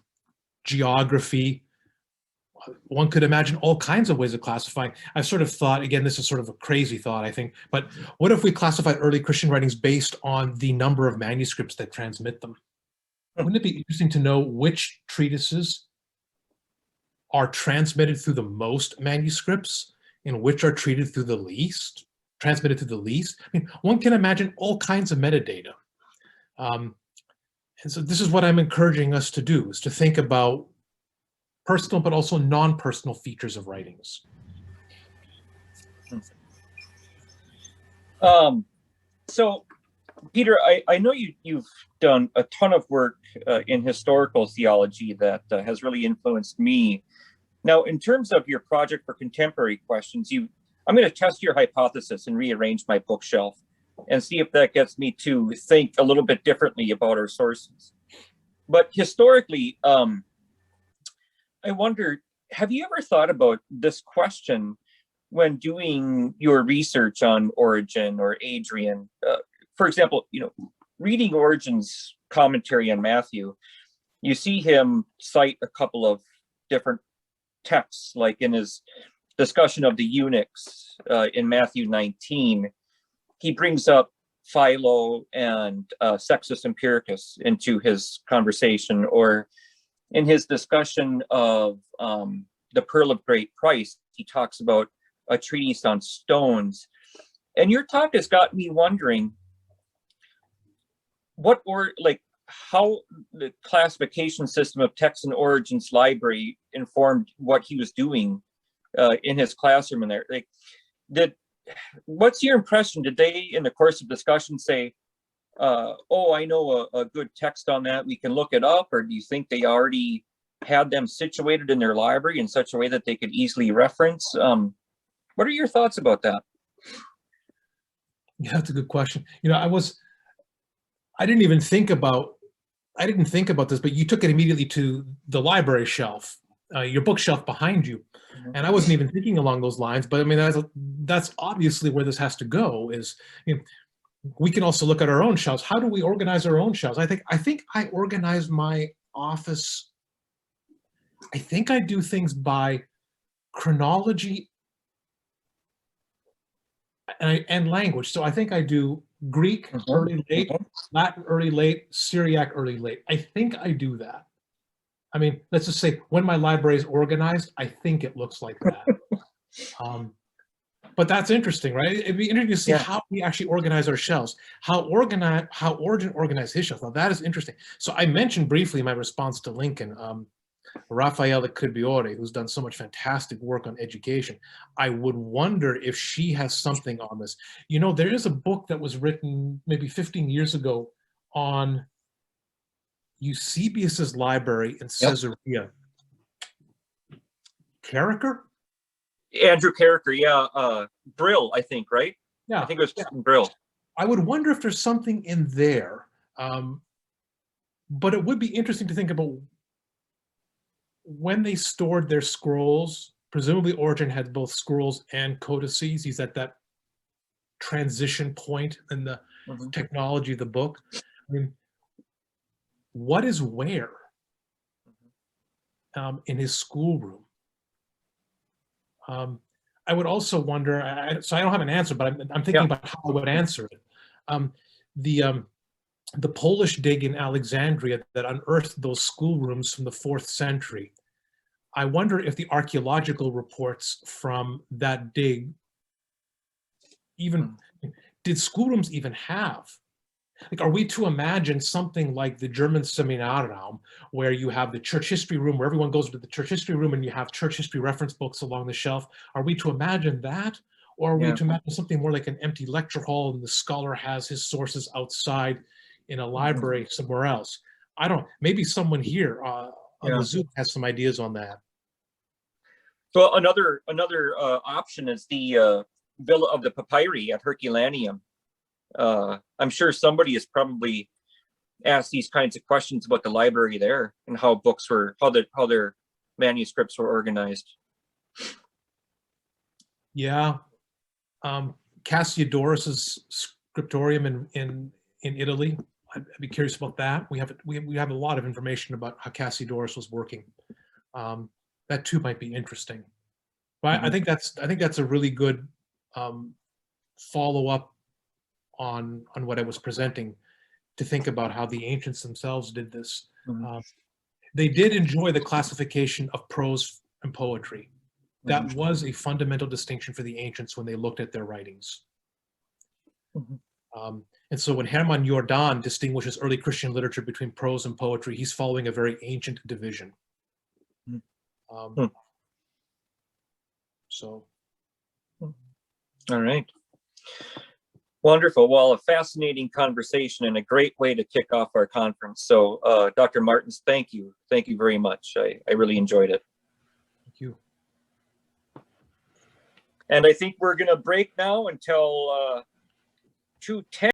geography. One could imagine all kinds of ways of classifying. I've sort of thought, again, this is sort of a crazy thought, I think, but what if we classified early Christian writings based on the number of manuscripts that transmit them? Wouldn't it be interesting to know which treatises are transmitted through the most manuscripts and which are transmitted through the least? I mean, one can imagine all kinds of metadata. And so this is what I'm encouraging us to do, is to think about personal but also non-personal features of writings. So, Peter, I know you've done a ton of work in historical theology that has really influenced me. Now, in terms of your project for contemporary questions, I'm going to test your hypothesis and rearrange my bookshelf and see if that gets me to think a little bit differently about our sources. But historically, I wonder, have you ever thought about this question when doing your research on Origen or Adrian? For example, reading Origen's commentary on Matthew, you see him cite a couple of different texts, like in his discussion of the eunuchs in Matthew 19, he brings up Philo and Sextus Empiricus into his conversation, or in his discussion of the Pearl of Great Price, he talks about a treatise on stones. And your talk has got me wondering how the classification system of Texan Origins Library informed what he was doing in his classroom in there. What's your impression? Did they, in the course of discussion, say, oh, I know a good text on that, we can look it up? Or do you think they already had them situated in their library in such a way that they could easily reference? What are your thoughts about that? Yeah, that's a good question. I didn't think about this, but you took it immediately to the library shelf, your bookshelf behind you. And I wasn't even thinking along those lines, but I mean, that's obviously where this has to go. Is, we can also look at our own shelves. How do we organize our own shelves? I think I organize my office. I think I do things by chronology and language. So I think I do Greek early, late, Latin early, late, Syriac early, late. I think I do that. I mean, let's just say when my library is organized, I think it looks like that. But that's interesting, right? It'd be interesting to see how we actually organize our shelves, how Origin organized his shelves. Now that is interesting. So I mentioned briefly in my response to Lincoln, Raffaella Cudbiore, who's done so much fantastic work on education. I would wonder if she has something on this. There is a book that was written maybe 15 years ago on Eusebius's library in Caesarea. Carricker? Andrew Carricker, yeah. Brill, I think, right? Yeah. I think it was Brill. I would wonder if there's something in there. But it would be interesting to think about when they stored their scrolls. Presumably Origen had both scrolls and codices. He's at that transition point in the technology of the book. I mean, what is where in his schoolroom? I would also wonder, so I don't have an answer, but I'm thinking about how I would answer it. The Polish dig in Alexandria that unearthed those schoolrooms from the 4th century. I wonder if the archaeological reports from that dig did schoolrooms even have? Are we to imagine something like the German Seminarraum, where you have the church history room, where everyone goes to the church history room and you have church history reference books along the shelf? Are we to imagine that? Or are we to imagine something more like an empty lecture hall and the scholar has his sources outside in a library somewhere else? I don't know. Maybe someone here on the Zoom has some ideas on that. So another option is the Villa of the Papyri at Herculaneum. I'm sure somebody has probably asked these kinds of questions about the library there and how their manuscripts were organized. Yeah, Cassiodorus's scriptorium in Italy. I'd be curious about that. We have a lot of information about how Cassiodorus was working. That too might be interesting. But I think that's a really good follow up on what I was presenting, to think about how the ancients themselves did this. They did enjoy the classification of prose and poetry. That was a fundamental distinction for the ancients when they looked at their writings. And so when Hermann Jordan distinguishes early Christian literature between prose and poetry, he's following a very ancient division. So. All right. Wonderful. Well, a fascinating conversation and a great way to kick off our conference. So, Dr. Martens, thank you. Thank you very much. I really enjoyed it. Thank you. And I think we're going to break now until 2:10.